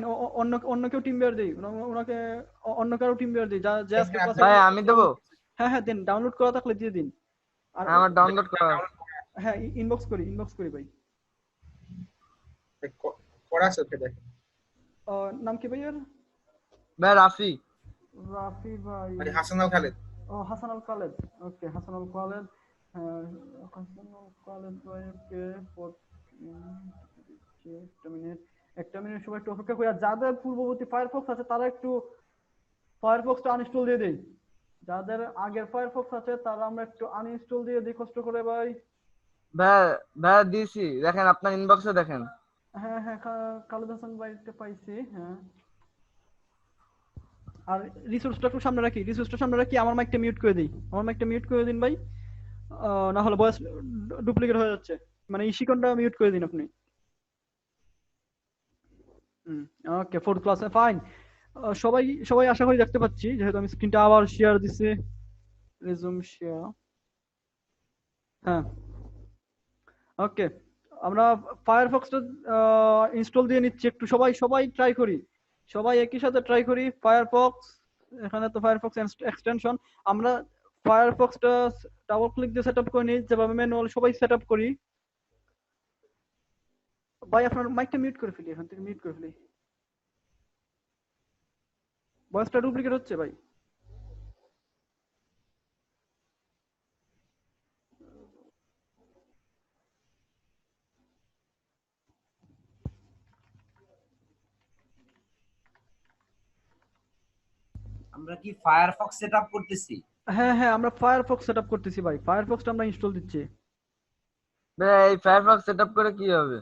অন্য কেউ টিম বিয়ার দেই, ওনাকে অন্য কারো টিম বিয়ার দেই যা আজকে ক্লাসে। ভাই আমি দেবো। হ্যাঁ হ্যাঁ দিন, ডাউনলোড করা থাকলে দিয়ে দিন। আর হ্যাঁ, আমার ডাউনলোড করা আছে। হ্যাঁ ইনবক্স করি ভাই। করা আছে, ওকে দেখেন। নাম কি ভাই এর? ভাই রাফি। রাফি ভাই। মানে হাসান আল খালেদ। ও হাসান আল খালেদ। ওকে হাসান আল খালেদ। হাসান আল খালেদ ভাই ওকে একটা মিনিট সবাই একটু অপেক্ষা করি। আর যাদের পূর্ববর্তী ফায়ারফক্স আছে তারা একটু ফায়ারফক্সটা আনইনস্টল দিয়ে দেই। যাদের আগের ফায়ারফক্স আছে তারা আমরা একটু আনইনস্টল দিয়ে দিই কষ্ট করে ভাই। ভাই দিয়েছি, দেখেন আপনার ইনবক্সে দেখেন। হ্যাঁ হ্যাঁ খালেদ হাসান ভাইকে পাইছি। হ্যাঁ আর রিসোর্সটা একটু সামনে রাখি। আমার মাইকটা মিউট করে দিন ভাই। না হলে ভয়েস ডুপ্লিকেট হয়ে যাচ্ছে। মানে ইশিকনটা মিউট করে দিন আপনি। ওকে ফোর্থ ক্লাসে ফাইন। সবাই আশা করি দেখতে পাচ্ছি, যেহেতু আমি স্ক্রিনটা আবার শেয়ার দিছি। রেজুম শেয়ার। হ্যাঁ ওকে আমরা ফায়ারফক্সটা ইনস্টল দিয়ে নিচ্ছি। একটু সবাই ট্রাই করি, সবাই একই সাথে ট্রাই করি। ফায়ারফক্স, এখানে তো ফায়ারফক্স এক্সটেনশন। আমরা ফায়ারফক্সটা ডাবল ক্লিক দিয়ে সেটআপ করে নিই, যেভাবে ম্যানুয়াল সবাই সেটআপ করি। ভাই আপনার মাইকটা মিউট করে ফেলি, এখান থেকে মিউট করে ফেলি। ভয়েসটা ডুপ্লিকেট হচ্ছে ভাই। আমরা কি ফায়ারফক্স সেটআপ করতেছি? হ্যাঁ আমরা ফায়ারফক্স সেটআপ করতেছি ভাই। ফায়ারফক্সটা আমরা ইনস্টল দিচ্ছি। ভাই এই ফায়ারফক্স সেটআপ করে কি হবে?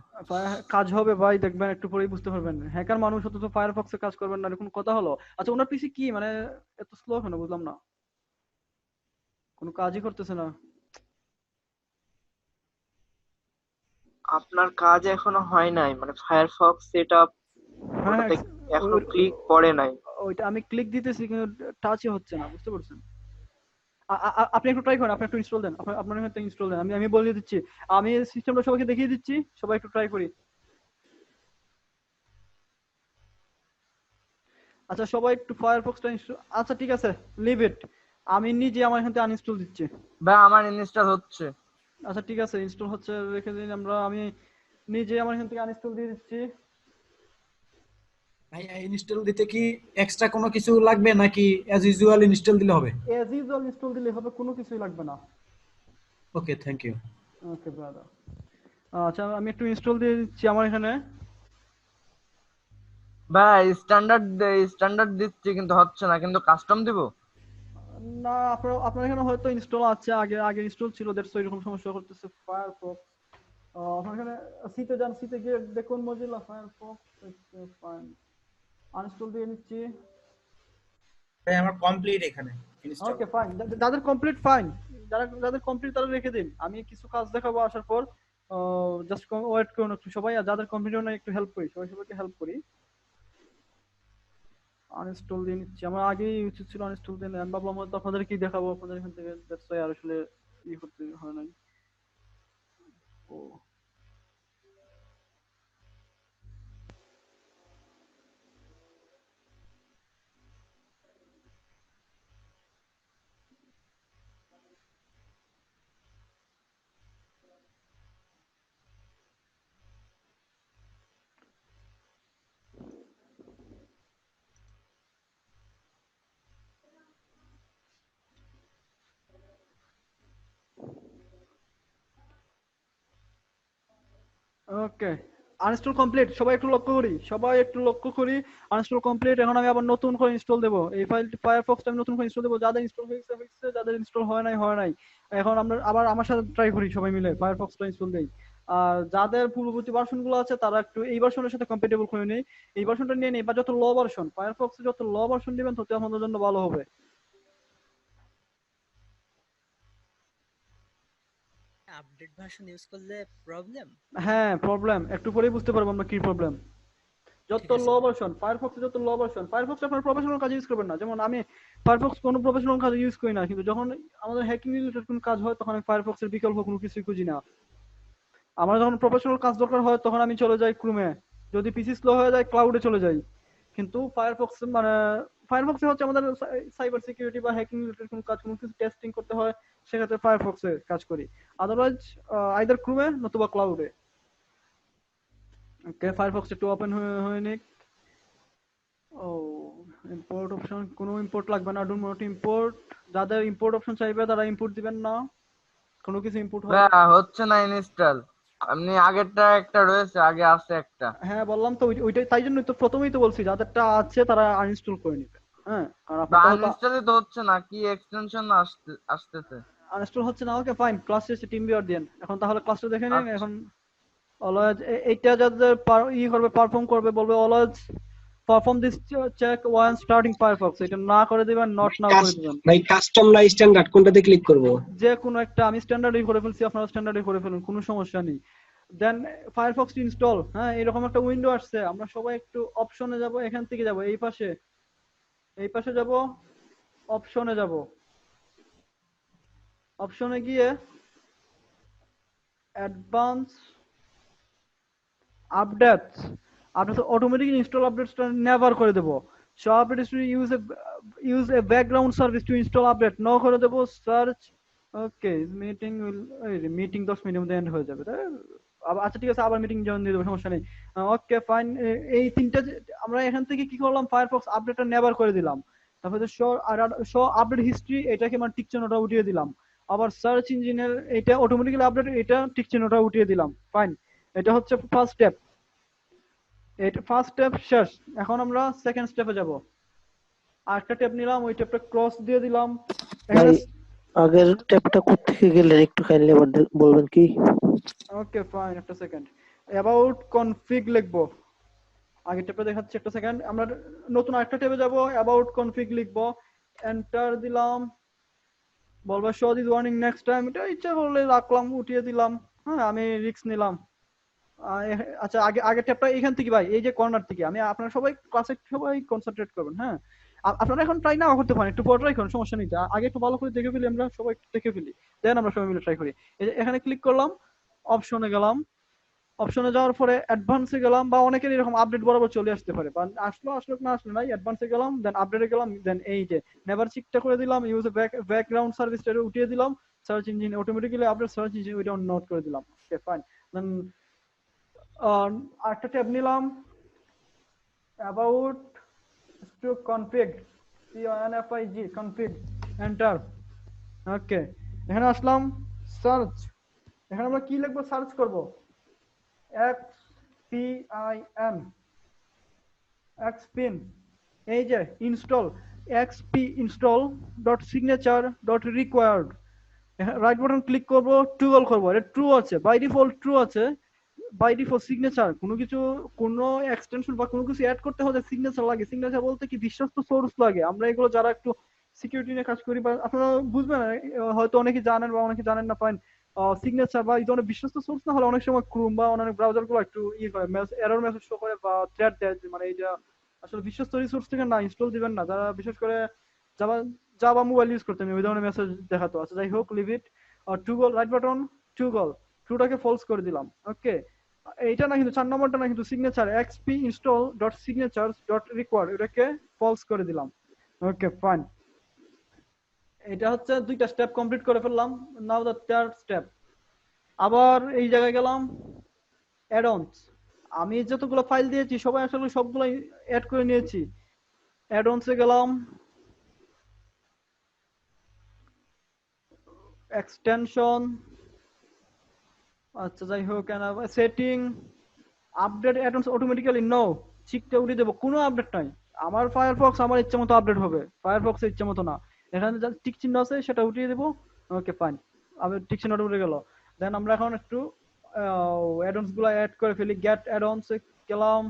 কাজ হবে ভাই, দেখবেন একটু পরেই বুঝতে পারবেন। হ্যাকার মানুষ অত তো ফায়ারফক্সে কাজ করবেন না, এরকম কথা হলো? আচ্ছা ওনার পিসি কি মানে এত স্লো কেন বুঝলাম না, কোনো কাজই করতেছে না। আপনার কাজ এখনো হয় নাই, মানে ফায়ারফক্স সেটআপ হ্যাঁ ওটাতে এখনো ক্লিক পড়ে নাই। ওইটা আমি ক্লিক দিতেছি কিন্তু টাচই হচ্ছে না, বুঝতে পারছেন? আপনি একটু ট্রাই করেন, আপনি একটু ইনস্টল দেন, আপনার এখান থেকে ইনস্টল দেন। আমি বলে দিচ্ছি, আমি সিস্টেমটা সবাইকে দেখিয়ে দিচ্ছি, সবাই একটু ট্রাই করি। আচ্ছা সবাই একটু ফায়ারফক্সটা ইনস্টল। আচ্ছা ঠিক আছে, লিভ ইট, আমি নিজে আমার এখান থেকে আনইনস্টল দিচ্ছি। ভাই আমার ইনস্টল হচ্ছে। আচ্ছা ঠিক আছে, ইনস্টল হচ্ছে, রেখে দিন। আমি নিজে আমার এখান থেকে আনইনস্টল দিয়ে দিচ্ছি। ভাই ইনস্টল দিতে কি এক্সট্রা কোনো কিছু লাগবে নাকি অ্যাজ ইউজুয়াল ইনস্টল দিলে হবে? অ্যাজ ইউজুয়াল ইনস্টল দিলে হবে, কোনো কিছুই লাগবে না। Okay thank you. Okay brother. আচ্ছা আমি একটু ইনস্টল দিয়ে দিচ্ছি আমার এখানে। ভাই স্ট্যান্ডার্ড দিচ্ছি কিন্তু হচ্ছে না, কিন্তু কাস্টম দিব না আপনার এখানে হয়তো ইনস্টল আছে, আগে ইনস্টল ছিল, দ্যাটস এরকম সমস্যা করতেছে ফায়ারফক্স। আপনার এখানে সিতে যান, সিতে গিয়ে দেখুন মজিলা ফায়ারফক্স। ফাইন, আনইনস্টল দিয়ে নিচ্ছি। ভাই আমার কমপ্লিট এখানে ইনস্টল। ওকে ফাইন, যাদের কমপ্লিট ফাইন, যাদের কমপ্লিট তারা রেখে দিন। আমি কিছু কাজ দেখাবো আসার পর, জাস্ট ওয়েট করুন একটু সবাই। আর যাদের কমপ্লিট না একটু হেল্প করি, সবাইকে হেল্প করি। আনইনস্টল দিয়ে নিচ্ছি। আমার আগেই উচিত ছিল আনইনস্টল দিয়ে নেওয়া। আমি ভাবলাম হয়তো আপনাদেরকেই দেখাবো, আপনাদের এখান থেকে দ্যাটস ওয়াই আর আসলে করতে হয় নাই। ও ওকে, আনইনস্টল কমপ্লিট। সবাই একটু লক্ষ্য করি, আনইনস্টল কমপ্লিট। এখন আমি আবার নতুন করে ইনস্টল দেবো এই ফাইলটি, ফায়ারফক্সটা আমি নতুন করে ইনস্টল দেবো। যাদের ইনস্টল হয়েছে হয়েছে, যাদের ইনস্টল হয় নাই। এখন আমরা আবার আমার সাথে ট্রাই করি, সবাই মিলে ফায়ারফক্সটা ইনস্টল দেই। আর যাদের পূর্ববর্তী ভার্সন গুলো আছে তারা একটু এই ভার্সনের সাথে কম্পেটেবল করে নেই, এই ভার্সনটা নিয়ে নেই। বা যত লো ভার্সন ফায়ারফক্সে যত লো ভার্সন দিবেন তত আমাদের জন্য ভালো হবে। আপডেট ভার্সন ইউজ করলে প্রবলেম? হ্যাঁ প্রবলেম, একটু পরেই বুঝতে পারবো আমরা কি প্রবলেম। যত লো ভার্সন ফায়ারফক্সে, যত লো ভার্সন ফায়ারফক্স আপনার প্রফেশনাল কাজে ইউজ করবেন না। যেমন আমি ফায়ারফক্স কোনো প্রফেশনাল কাজে ইউজ করি না, কিন্তু যখন আমাদের হ্যাকিং রিলেটেড কোনো কাজ হয় তখন আমি ফায়ারফক্সের বিকল্প কোনো কিছুই খুঁজি না। আমার যখন প্রফেশনাল কাজ দরকার হয় তখন আমি চলে যাই ক্রোমে, যদি পিসি স্লো হয়ে যায় ক্লাউডে চলে যাই। কিন্তু ফায়ারফক্স মানে ফায়ারফক্সে হচ্ছে আমাদের সাইবার সিকিউরিটি বা হ্যাকিং রিলেটেড কোনো কাজ, কোনো কিছু টেস্টিং করতে হয়, সেক্ষেত্রে ফায়ারফক্সে কাজ করি। আদারওয়াইজ আইদার ক্রোমে নতুবা ক্লাউডে। ওকে, ফায়ারফক্স একটু ওপেন হয়ে নিক। ও ইম্পোর্ট অপশন, কোনো ইম্পোর্ট লাগবে না, ডু নট ইম্পোর্ট। যাদের ইম্পোর্ট অপশন চাইবে তারা ইম্পোর্ট দিবেন না, কোনো কিছু ইম্পোর্ট হবে হচ্ছে না ইনস্টল। আপনি আগেরটা একটা রয়েছে, আগে আছে একটা। হ্যাঁ বললাম তো, ওইটাই, তাই জন্যই তো প্রথমেই তো বলছি যাদেরটা আছে তারা আনইনস্টল করে নেবে। হ্যাঁ, কারণ আনইনস্টলই তো হচ্ছে না, কি এক্সটেনশন আসতেছে, আনইনস্টল হচ্ছে না। ওকে ফাইন, ক্লাস শেষে টিম ভিউয়ার দেন। এখন তাহলে ক্লাসটা দেখে নিন। এখন অলওয়েজ এইটা যাদের করবে, পারফর্ম করবে, বলবে always perform this check when starting Firefox. এটা না করে দিবেন, নট নাও করে দিবেন। ভাই কাস্টম না স্ট্যান্ডার্ড কোনটাতে ক্লিক করব? যে কোনো একটা, আমি স্ট্যান্ডার্ডই করে ফেলছি, আপনারা স্ট্যান্ডার্ডই করে ফেলুন, কোনো সমস্যা নেই। দেন ফায়ারফক্স ইনস্টল। হ্যাঁ, এরকম একটা উইন্ডো আসছে, আমরা সবাই একটু অপশনে যাব, এখান থেকে যাব এই পাশে যাব, অপশনে যাব। অপশনে গিয়ে অ্যাডভান্স আপডেটস, আপনি অটোমেটিক ইনস্টল আপডেটসটা নেভার করে দেব। So update is to use a background service to install update, no করে দেব। সার্চ। ওকে, মিটিং 10 মিনিটের মধ্যে এন্ড হয়ে যাবে। আচ্ছা ঠিক আছে, আবার মিটিং জয়েন দিয়ে দেবো, সমস্যা নেই। ওকে ফাইন, এই তিনটা আমরা এখান থেকে কি করলাম, ফায়ারফক্স আপডেটটা নেভার করে দিলাম। তারপরে শো আপডেট হিস্ট্রি, এটাকে মানে টিক চিহ্নটা উঠিয়ে দিলাম। আবার সার্চ ইঞ্জিনের এটা অটোমেটিক্যালি আপডেট, এটা টিক চিহ্নটা উঠিয়ে দিলাম। ফাইন, এটা হচ্ছে ফার্স্ট স্টেপ। এটা ফার্স্ট স্টেপ শেষ। এখন আমরা সেকেন্ড স্টেপে যাব। আরেকটা ট্যাব নিলাম, ওই ট্যাবটা ক্রস দিয়ে দিলাম। এখানে আগের ট্যাবটা কোত্থেকে গেলেন একটু কাইন্ডলি আবার বলবেন কি? ওকে ফাইন, একটা সেকেন্ড। অ্যাবাউট কনফিগ লিখবো, আগের ট্যাবে দেখাচ্ছি, একটা সেকেন্ড। আমরা নতুন আরেকটা ট্যাবে যাব, অ্যাবাউট কনফিগ লিখবো, এন্টার দিলাম। বলবো show this warning next time, এটা ইচ্ছা করলে রাখলাম, উঠিয়ে দিলাম। হ্যাঁ, আমি রিস্ক নিলাম। আচ্ছা, আগে ট্যাবটা এখান থেকে ভাই, এই যে কর্নার থেকে, আমি আপনারা সবাই ক্লাসে সবাই কনসেন্ট্রেট করবেন। হ্যাঁ, আপনারা এখন ট্রাই না করতে পারেন, একটু পর ট্রাই করুন, সমস্যা নেই। আগে একটু ভালো করে দেখে ফেলি, আমরা সবাই দেখে ফেলি, দেন আমরা সবাই মিলে ট্রাই করি। এই যে এখানে ক্লিক করলাম, অপশনে গেলাম। অপশনে যাওয়ার পরে অ্যাডভান্সে গেলাম, বা অনেকের এরকম আপডেট বরাবর চলে আসতে পারে, বা আসলো না আসলো নাই। অ্যাডভান্সে গেলাম, দেন আপডেটে গেলাম, দেন এই যে নেভার চিকটা করে দিলাম, ইউজ ব্যাকগ্রাউন্ড সার্ভিসটা উঠিয়ে দিলাম। Search engine automatically update, search engine ওইটা নোট করে দিলাম। ওকে ফাইন, দেন আরেকটা ট্যাব নিলাম, about to config, CONFIG config, enter. Okay, এখানে আসলাম, সার্চ। এখানে আমরা কি লিখবো, সার্চ করব xpin, এই যে install xp install .signature.required, right button click করব, টুগল করব। এটা ট্রু আছে, বাই ডিফল্ট ট্রু আছে। বাই ডিফল্ট সিগনেচার, কোনো এক্সটেনশন বা কোনো কিছু অ্যাড করতে হলে সিগনেচার লাগে। সিগনেচার বলতে কি, বিশ্বস্ত সোর্স লাগে। আমরা এগুলো যারা একটু সিকিউরিটি নিয়ে কাজ করি, বা আপনারা বুঝবেন, হয়তো অনেকে জানেন বা অনেকে জানেন না, ফাইন। সিগনেচার বা এই ধরনের বিশ্বস্ত সোর্স না হলে অনেক সময় ক্রোম বা অনেক ব্রাউজার গুলো একটু করে, এরর মেসেজ শো করে বা থ্রেট দেয়, মানে এইটা আসলে বিশ্বস্ত রিসোর্স থেকে না ইনস্টল দিবেন না, যারা বিশেষ করে জাভা জাভা মোবাইল ইউজ করতেন ওই ধরনের মেসেজ দেখাতো। আচ্ছা যাই হোক, leave it. Toggle right button, toggle, ট্রুটাকে ফলস করে দিলাম। ওকে, এইটা না কিন্তু 4 নম্বরটা না কিন্তু signature xp install dot signatures dot required এটাকে ফলস করে দিলাম। ওকে ফাইন, এটা হচ্ছে 2টা স্টেপ কমপ্লিট করে ফেললাম। নাও দ্য থার্ড স্টেপ। আবার এই জায়গায় গেলাম অ্যাড-অনস। আমি যতগুলো ফাইল দিয়েছি সবাই আসলে সবগুলো অ্যাড করে নিয়েছি। অ্যাড-অনসে গেলাম, এক্সটেনশন, আচ্ছা যাই হোক, setting, update add-ons automatically no, শিখতে উঠিয়ে দেবো, কোনো আপডেট নাই। আমার ফায়ারফক্স আমার ইচ্ছা মতো আপডেট হবে, ফায়ারফক্সের ইচ্ছা মতো না। এখানে যা টিক চিহ্ন আছে সেটা উঠিয়ে দেবো। ওকে ফাইন, আমি টিক চিহ্নটা উঠে গেল। দেন আমরা এখন একটু অ্যাড-অনস গুলো অ্যাড করে ফেলি। গেট অ্যাড-অনস এ গেলাম।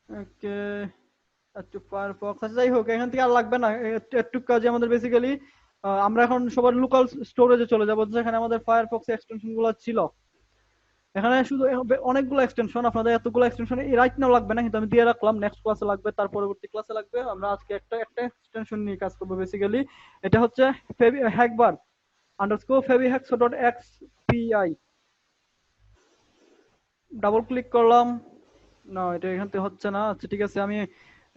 ওকে, একটু ফায়ারফক্স, আচ্ছা যাই হোক, এখান থেকে আর লাগবে না একটু কাজে আমাদের। বেসিক্যালি আমরা এখন সবার লোকাল স্টোরেজে চলে যাবো, যেখানে আমাদের ফায়ারফক্স এক্সটেনশন গুলো ছিল। এখানে শুধু অনেকগুলো এক্সটেনশন, আপনাদের এতগুলো এক্সটেনশন এই রাইট নাও লাগবে না, কিন্তু আমি দিয়ে রাখলাম, নেক্সট ক্লাসে লাগবে, তার পরবর্তী ক্লাসে লাগবে। আমরা আজকে একটা এক্সটেনশন নিয়ে কাজ করবো বেসিক্যালি। এটা হচ্ছে হ্যাকবার আন্ডারস্কোর fabihacks.xpi। ডাবল ক্লিক করলাম, না এটা এখান থেকে হচ্ছে না। আচ্ছা ঠিক আছে, আমি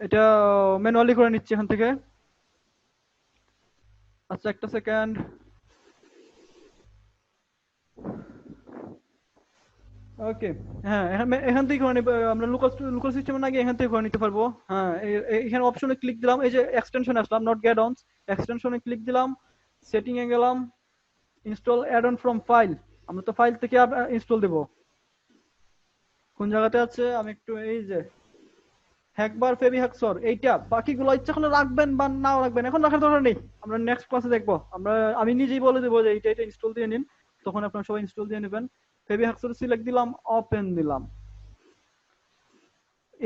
এটা ম্যানুয়ালি করে নিচ্ছি এখান থেকে। আচ্ছা একটা সেকেন্ড। ওকে, হ্যাঁ এখান থেকে করে আমরা লোকাল সিস্টেমে না গিয়ে এখান থেকে করে নিতে পারবো। হ্যাঁ এখানে অপশনে ক্লিক দিলাম, এই যে এক্সটেনশন আসলাম, নট গেট অনস, এক্সটেনশনে ক্লিক দিলাম, সেটিং এ গেলাম, install add on from file. আমরা তো ফাইল থেকে ইনস্টল দেব। কোন জায়গাতে আছে আমি একটু, এই যে হ্যাকবার ফেবিহাক্সর, এইটা। বাকিগুলো ইচ্ছা করলে রাখবেন বা নাও রাখবেন, এখন রাখার দরকার নেই, আমরা নেক্সট ক্লাসে দেখবো। আমি নিজেই বলে দেবো যে এটা ইনস্টল দিয়ে নিন, তখন আপনারা সবাই ইনস্টল দিয়ে নেবেন। ফেবিহাক্সর সিলেক্ট দিলাম, ওপেন দিলাম,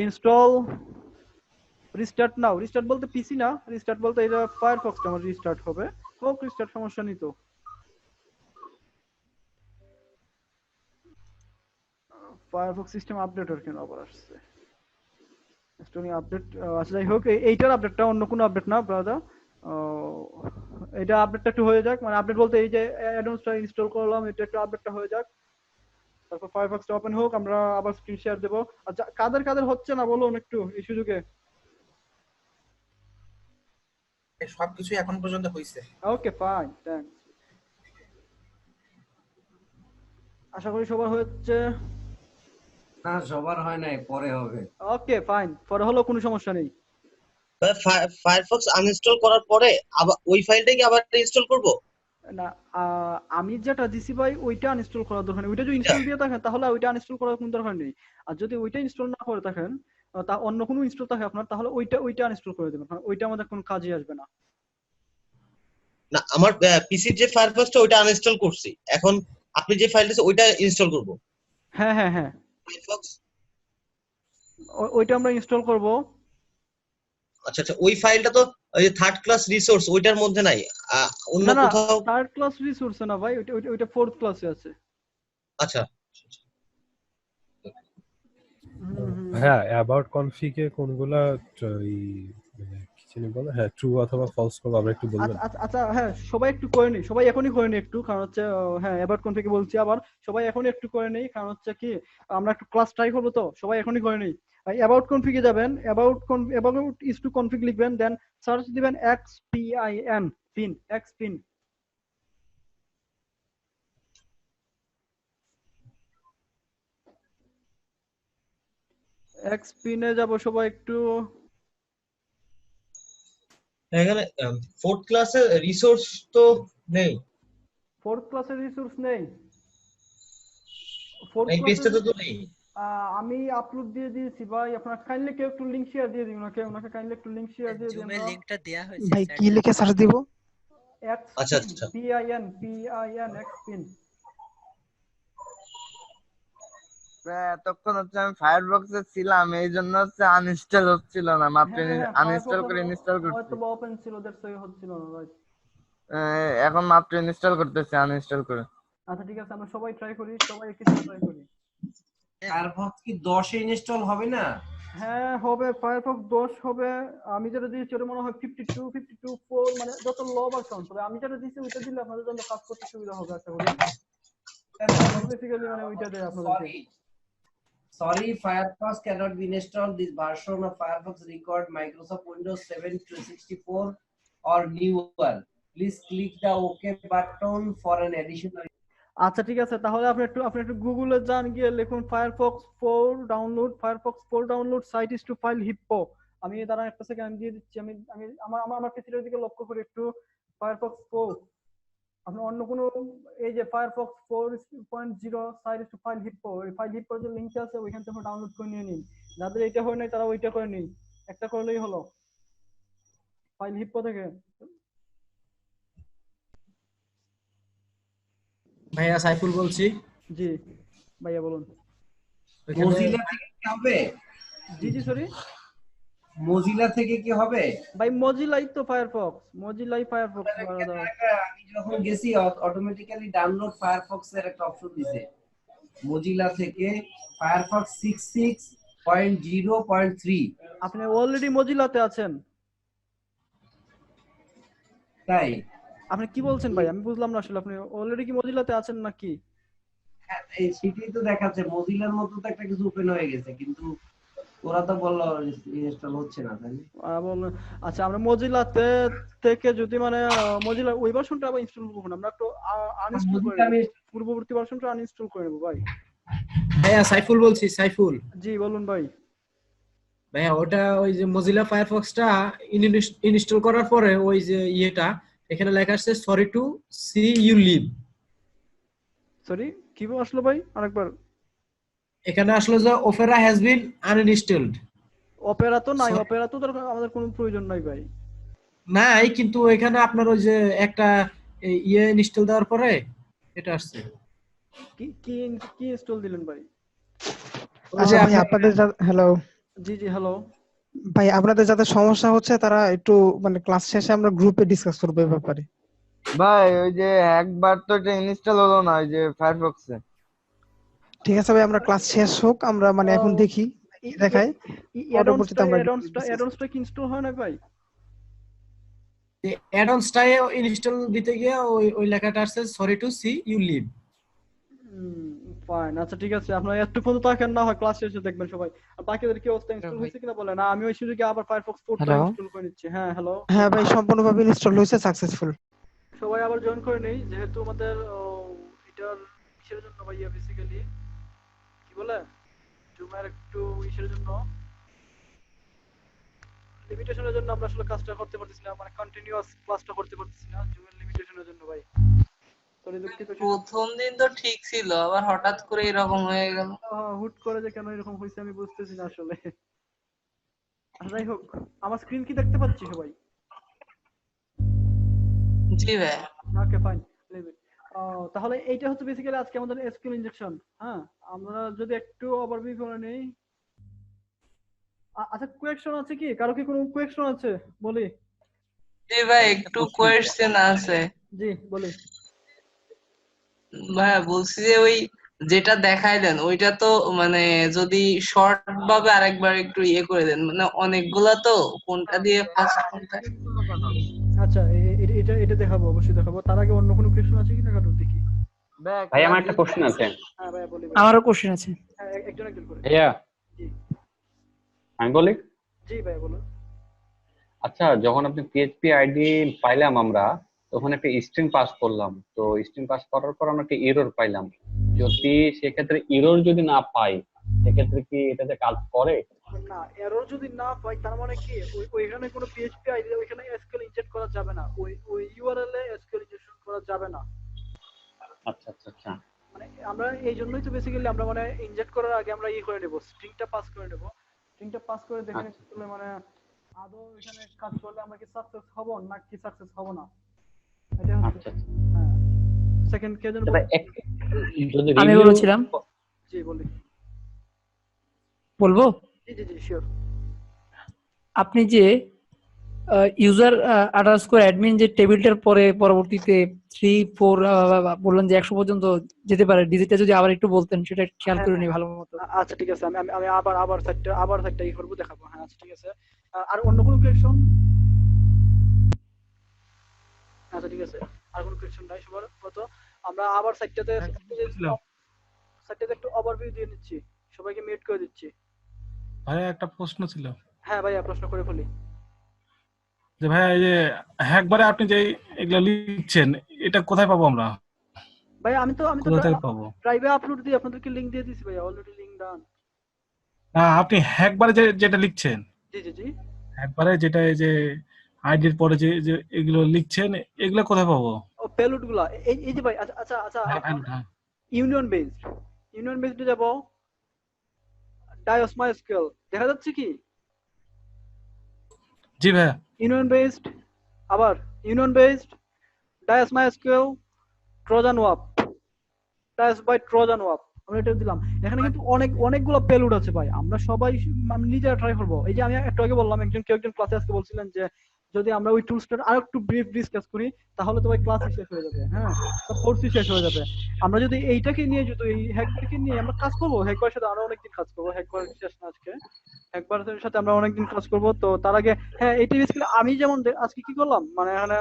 ইনস্টল, রিস্টার্ট নাও। রিস্টার্ট বলতে পিসি না, রিস্টার্ট বলতে এটা ফায়ারফক্সটা আমার রিস্টার্ট হবে। হোক রিস্টার্ট, সমস্যা নেই তো। ফায়ারফক্স সিস্টেম আপডেটর কেন আবার আসছে? স্টোরি আপডেট, আচ্ছা যাই হোক, এইটার আপডেটটা, অন্য কোনো আপডেট না ব্রাদার। এটা আপডেটটা একটু হয়ে যাক, মানে আপডেট বলতে এই যে অ্যাডভান্সটা ইনস্টল করলাম, এটা একটু আপডেটটা হয়ে যাক, তারপর ফায়ারফক্সটা ওপেন হোক, আমরা আবার স্ক্রিন শেয়ার দেবো। আচ্ছা কাদের কাদের হচ্ছে না বলুন একটু এই সুযোগে। সবকিছু এখন পর্যন্ত হইছে। Okay fine, thanks. আশা করি সবার হচ্ছে। না সবার হয় নাই, পরে হবে। ওকে ফাইন, পরে হলো, কোনো সমস্যা নেই। ফায়ারফক্স আনইনস্টল করার পরে আবার ওই ফাইলটা কি আবার ইনস্টল করব? না আমি যেটা দিছি ভাই ওইটা আনইনস্টল করার দরকার নেই। ওইটা যদি ইনস্টল দিয়ে থাকেন তাহলে ওইটা আনইনস্টল করার কোনো দরকার নেই। আর যদি ওইটা ইনস্টল না করে থাকেন, তা অন্য কোনো ইনস্টল থাকে আপনার, তাহলে ওইটা আনইনস্টল করে দেবেন, কারণ ওইটা আমাদের কোনো কাজে আসবে না। না আমার পিসির যে ফায়ারফক্সটা ওইটা আনইনস্টল করছি, এখন আপনি যে ফাইলটা আছে ওইটা ইনস্টল করব। হ্যাঁ হ্যাঁ হ্যাঁ, ফায়ারফক্স ওইটা আমরা ইনস্টল করব। আচ্ছা আচ্ছা, ওই ফাইলটা তো ওই যে থার্ড ক্লাস রিসোর্স ওইটার মধ্যে নাই, অন্য না কোথাও। থার্ড ক্লাস রিসোর্স না ভাই, ওইটা ফোর্থ ক্লাসে আছে। আচ্ছা হ্যাঁ, অ্যাবাউট কনফিগে কোনগুলা কি জানি বলে, হ্যাঁ ট্রু অথবা ফলস করব, আমরা একটু বলবেন? আচ্ছা হ্যাঁ, সবাই একটু করে নি, সবাই এখনই করে নি একটু, কারণ হচ্ছে হ্যাঁ অ্যাবাউট কনফিগে বলছি আবার, সবাই এখনই একটু করে নেই, কারণ হচ্ছে কি আমরা একটু ক্লাস ট্রাই করবো, তো সবাই এখনই করে নেই। অ্যাবাউট কনফিগে যাবেন, অ্যাবাউট ইজ টু কনফিগ লিখবেন, দেন সার্চ দিবেন xpin পিন, xpin। xpin এ যাব সবাই একটু। এখানে ফোর্থ ক্লাসের রিসোর্স তো নেই, ফোর্থ ক্লাসের রিসোর্স নেই, এই পেজটাতে তো নেই। আমি আপলোড দিয়ে দিয়েছি ভাই, আপনারা কাইন্ডলি কেউ একটু লিংক শেয়ার দিয়ে দিন, ওনাকে কাইন্ডলি একটু লিংক শেয়ার দিয়ে দিন। জুমে লিংকটা দেয়া হয়েছে ভাই কি লিখে সার্চ দিব? আচ্ছা আচ্ছা, PIN xpin। এতক্ষণ হচ্ছে আমি ফায়ারফক্সে ছিলাম, এই জন্য হচ্ছে আনইনস্টল হচ্ছিল না, মাত্র আনইনস্টল করে ইনস্টল করছি। হয়তো ওপেন ছিল, দ্যাটস ওয়াই হচ্ছিল না ভাই। এখন মাত্র ইনস্টল করতেছি আনইনস্টল করে। আচ্ছা ঠিক আছে, আমরা সবাই ট্রাই করি, সবাই একটু ট্রাই করি। ফায়ারফক্স কি 10 এ ইনস্টল হবে না? হ্যাঁ হবে, ফায়ারফক্স 10 হবে। আমি যেটা দিয়েছি ওটা মনে হয় 52 4 মানে যত লো ভার্সন, তবে আমি যেটা দিয়েছি ওইটা দিলে আপনাদের জন্য কাজ করতে সুবিধা হবে আশা করি। বেসিক্যালি মানে ওইটা দেয় আপনাদেরকে। Sorry, Firefox cannot be installed. This version of Firefox record Microsoft Windows 7 364 or newer. Please click the OK button for an additional. আচ্ছা ঠিক আছে, তাহলে আপনি একটু গুগলে যান, গিয়ে লিখুন Firefox 4 download, Firefox 4 download site is to FileHippo. আমি দাঁড়ান একটা সেকেন্ড দিয়ে দিচ্ছি। আমি আমি আমার পিসির দিকে লক্ষ্য করে একটু ফায়ারফক্স 4, আপনি অন্য কোনো এই যে Firefox 4.0 site is to FileHippo, এই ফাইল হিপ্পোর যে লিংকটা আছে ওইখান থেকে ডাউনলোড করে নিয়ে নিন। যাদের এটা হয় নাই তারা ওইটা করে নিন, একটা করলেই হলো ফাইল হিপ্পো থেকে। ভাইয়া সাইফুল বলছি। জি ভাইয়া বলুন। Mozilla থেকে কি হবে? জি সরি, Mozilla থেকে কি হবে? ভাই মজিলাই তো ফায়ারফক্স, মজিলাই ফায়ারফক্স। আমি যখন গেছি অটোমেটিক্যালি ডাউনলোড ফায়ারফক্স এর একটা অপশন দিছে Mozilla থেকে ফায়ারফক্স 66.0.3। আপনি অলরেডি মজিলাতে আছেন তাই? আপনি কি বলছেন ভাই, আমি বুঝলাম না আসলে। আপনি অলরেডি কি মজিলাতে আছেন নাকি? হ্যাঁ, এই সেটাই তো দেখাচ্ছে মজিলার মতো তো একটা কিছু ওপেন হয়ে গেছে, কিন্তু ওরা তো বললো ইনস্টল হচ্ছে না, তাই না? আচ্ছা, আমরা মজিলাতে থেকে যদি মানে মজিলা ওই ভার্সনটা আবার ইনস্টল করব না, আমরা একটু আনইনস্টল করে নেব, পূর্ববর্তী ভার্সনটা আনইনস্টল করে নেব ভাই। ভাইয়া সাইফুল বলছি, সাইফুল। জি বলুন ভাই। ভাইয়া ওটা ওই যে মজিলা ফায়ারফক্সটা ইনস্টল করার পরে ওই যে ইয়েটা এখানে লেখা আছে sorry to see you leave. Sorry কি আসলো ভাই আরেকবার? এখানে আসলে যে Opera has been uninstalled. Opera তো নাই, ওপেরা তো আমাদের কোনো প্রয়োজন নাই ভাই। নাই, কিন্তু এখানে আপনার ওই যে একটা ইয়ে ইনস্টল দেওয়ার পরে এটা আসছে। কি কি কি ইনস্টল দিলেন ভাই? আচ্ছা ভাই আপনাদের হ্যালো। জি হ্যালো ভাই, আপনাদের যাদের সমস্যা হচ্ছে তারা একটু মানে ক্লাস শেষে আমরা গ্রুপে ডিসকাস করব এই ব্যাপারে। ভাই ওই যে একবার তো এটা ইনস্টল হলো না ওই যে ফায়ারফক্সে। ঠিক আছে ভাই, আমরা ক্লাস শেষ হোক, আমরা মানে এখন দেখি দেখাই, পরবর্তীতে আমরা অ্যাডঅনসটা কি ইনস্টল হয় না ভাই? অ্যাডঅনসটা ইনস্টল দিতে গিয়ে ওই লেখাটা আসছে sorry to see you leave. Fine, আচ্ছা ঠিক আছে, আপনারা একটু পর্যন্ত থাকেন, না হয় ক্লাস শেষে দেখবেন সবাই। আর বাকিদের কি অবস্থা, ইনস্টল হয়েছে কিনা বলেন। আমি ওই সুযোগে আবার ফায়ারফক্স 4 টা ইনস্টল করে নিচ্ছি। হ্যাঁ হ্যালো। হ্যাঁ ভাই, সম্পূর্ণভাবে ইনস্টল হয়েছে, সাকসেসফুল। সবাই আবার জয়েন করে নেই, যেহেতু আমাদের এটার কিসের জন্য ভাইয়া বেসিক্যালি কি বলে জুমের একটু ইসের জন্য লিমিটেশনের জন্য আমরা আসলে কাজটা করতে পারতেছি না, মানে কন্টিনিউয়াস ক্লাসটা করতে পারতেছি না জুমের লিমিটেশনের জন্য ভাই। সরি দুঃখিত। প্রথম দিন তো ঠিক ছিল, আবার হঠাৎ করে এরকম হয়ে গেল। হুট করে যে কেন এরকম হয়েছে আমি বুঝতেছি না আসলে। যাই হোক, আমার স্ক্রিন কি দেখতে পাচ্ছি সবাই? জি ভাই। Okay fine, leave it. তাহলে এইটা হচ্ছে বেসিক্যালি আজকে আমাদের এসকিউএল ইনজেকশন। হ্যাঁ, আমরা যদি একটু ওভারভিউ করে নেই। আচ্ছা কোয়েশ্চন আছে কি, কারো কি কোনো কোয়েশ্চন আছে? বলি। জি ভাই, একটু কোয়েশ্চেন আছে। জি বলি। ভাই বলছি যে ওই যেটা দেখাইলেন ওইটা তো মানে যদি শর্ট ভাবে আরেকবার একটু ইয়ে করে দেন, মানে অনেকগুলা তো কোনটা দিয়ে ফার্স্ট কোনটা। আচ্ছা এটা দেখাবো, অবশ্যই দেখাবো। তার আগে অন্য কোনো কোয়েশ্চন আছে কিনা কারো দেখি। ভাই আমার একটা কোশ্চেন আছে। হ্যাঁ ভাই বলি। আমারও কোশ্চেন আছে। হ্যাঁ একজন করে। ভাইয়া জি আমি বলি। জি ভাই বলুন। আচ্ছা, যখন আপনি পিএইচপি আইডি পাইলাম আমরা, তখন একটা স্ট্রিং পাস করলাম, তো স্ট্রিং পাস করার পর আমরা একটা এরর পাইলাম। যদি সেক্ষেত্রে এরর যদি না পাই, সেক্ষেত্রে কি এটাতে কাজ করে? না, এরর যদি না পাই তার মানে কি ওইখানে কোনো পিএইচপি আইডি ওইখানে এসকিউএল ইনজেক্ট করা যাবে না, ওই ইউআরএল এ এসকিউএল ইনজেকশন করা যাবে না। আচ্ছা আচ্ছা আচ্ছা, মানে আমরা এই জন্যই তো বেসিক্যালি আমরা মানে ইনজেক্ট করার আগে আমরা করে নেব, স্ট্রিংটা পাস করে নেব। স্ট্রিংটা পাস করে দেখে নিতে মানে আদৌ এখানে কাজ করলে আমরা কি সাকসেস হব না কি সাকসেস হব না, এটা হচ্ছে। হ্যাঁ সেকেন্ড কে যেন আমি বলেছিলাম। জি বলি। বলবো? জি শিওর। আপনি যে ইউজার আন্ডারস্কোর অ্যাডমিন যে টেবিলটার পরে পরবর্তীতে 3 4 বললেন যে 100 পর্যন্ত যেতে পারে, ডিজিটটা যদি আবার একটু বলতেন সেটা খেয়াল করে নি ভালো মতো। আচ্ছা ঠিক আছে, আমি আমি আবার সাইটটা ই করব, দেখাবো। হ্যাঁ আচ্ছা ঠিক আছে। আর অন্য কোনো কোয়েশ্চন? আচ্ছা ঠিক আছে, আর কোনো কোয়েশ্চন নাই সবার মতো। আমরা আবার সাইটটাতে একটু ওভারভিউ দিয়ে নিচ্ছি, সবাইকে মিউট করে দিচ্ছি। ভাইয়া একটা প্রশ্ন ছিল। হ্যাঁ ভাইয়া প্রশ্ন করে ফেলি। যে ভাইয়া এই যে একবারে আপনি যে এগুলা লিখছেন এটা কোথায় পাবো আমরা? ভাই আমি তো কোথা থেকে পাবো? ড্রাইভে আপলোড দিয়ে আপনাদেরকে লিংক দিয়ে দিছি ভাই, অলরেডি লিংক ডান। না আপনি একবারে যেটা লিখছেন, জি জি জি, একবারে যেটা এই যে আইডির পরে যে এগুলো লিখছেন এগুলো কোথায় পাবো? ও পেলোড গুলা এই যে ভাই। আচ্ছা আচ্ছা ইউনিয়ন বেসড যাব, ডায়োস মাইস্কেল দেখা যাচ্ছে কি? জি ভাইয়া। ইউনিয়ন বেসড, আবার ইউনিয়ন বেসড, ডায়োস মাইস্কেল, ট্রোজান ওয়াপ, ডায়োস বাই ট্রোজান ওয়াপ, আমরা এটা দিলাম। এখানে কিন্তু অনেকগুলো পেলোড আছে ভাই, আমরা সবাই নিজেরা ট্রাই করবো। এই যে আমি একটু আগে বললাম, একজন ক্লাসে আজকে বলছিলেন যে যদি আমরা ওই টুলসটার আর একটু ব্রিফ ডিসকাস করি তাহলে তো ভাই ক্লাসই শেষ হয়ে যাবে। হ্যাঁ, কোর্সই শেষ হয়ে যাবে। আমরা যদি এইটাকে নিয়ে যদি এই হ্যাকবারকে নিয়ে আমরা কাজ করবো, হ্যাকবারের সাথে আরো অনেকদিন কাজ করবো, হ্যাকবার শেষ না আজকে, হ্যাকবারের সাথে আমরা অনেকদিন কাজ করবো। তো তার আগে হ্যাঁ এইটা বেসিক্যালি আমি যেমন আজকে কি করলাম, মানে এখানে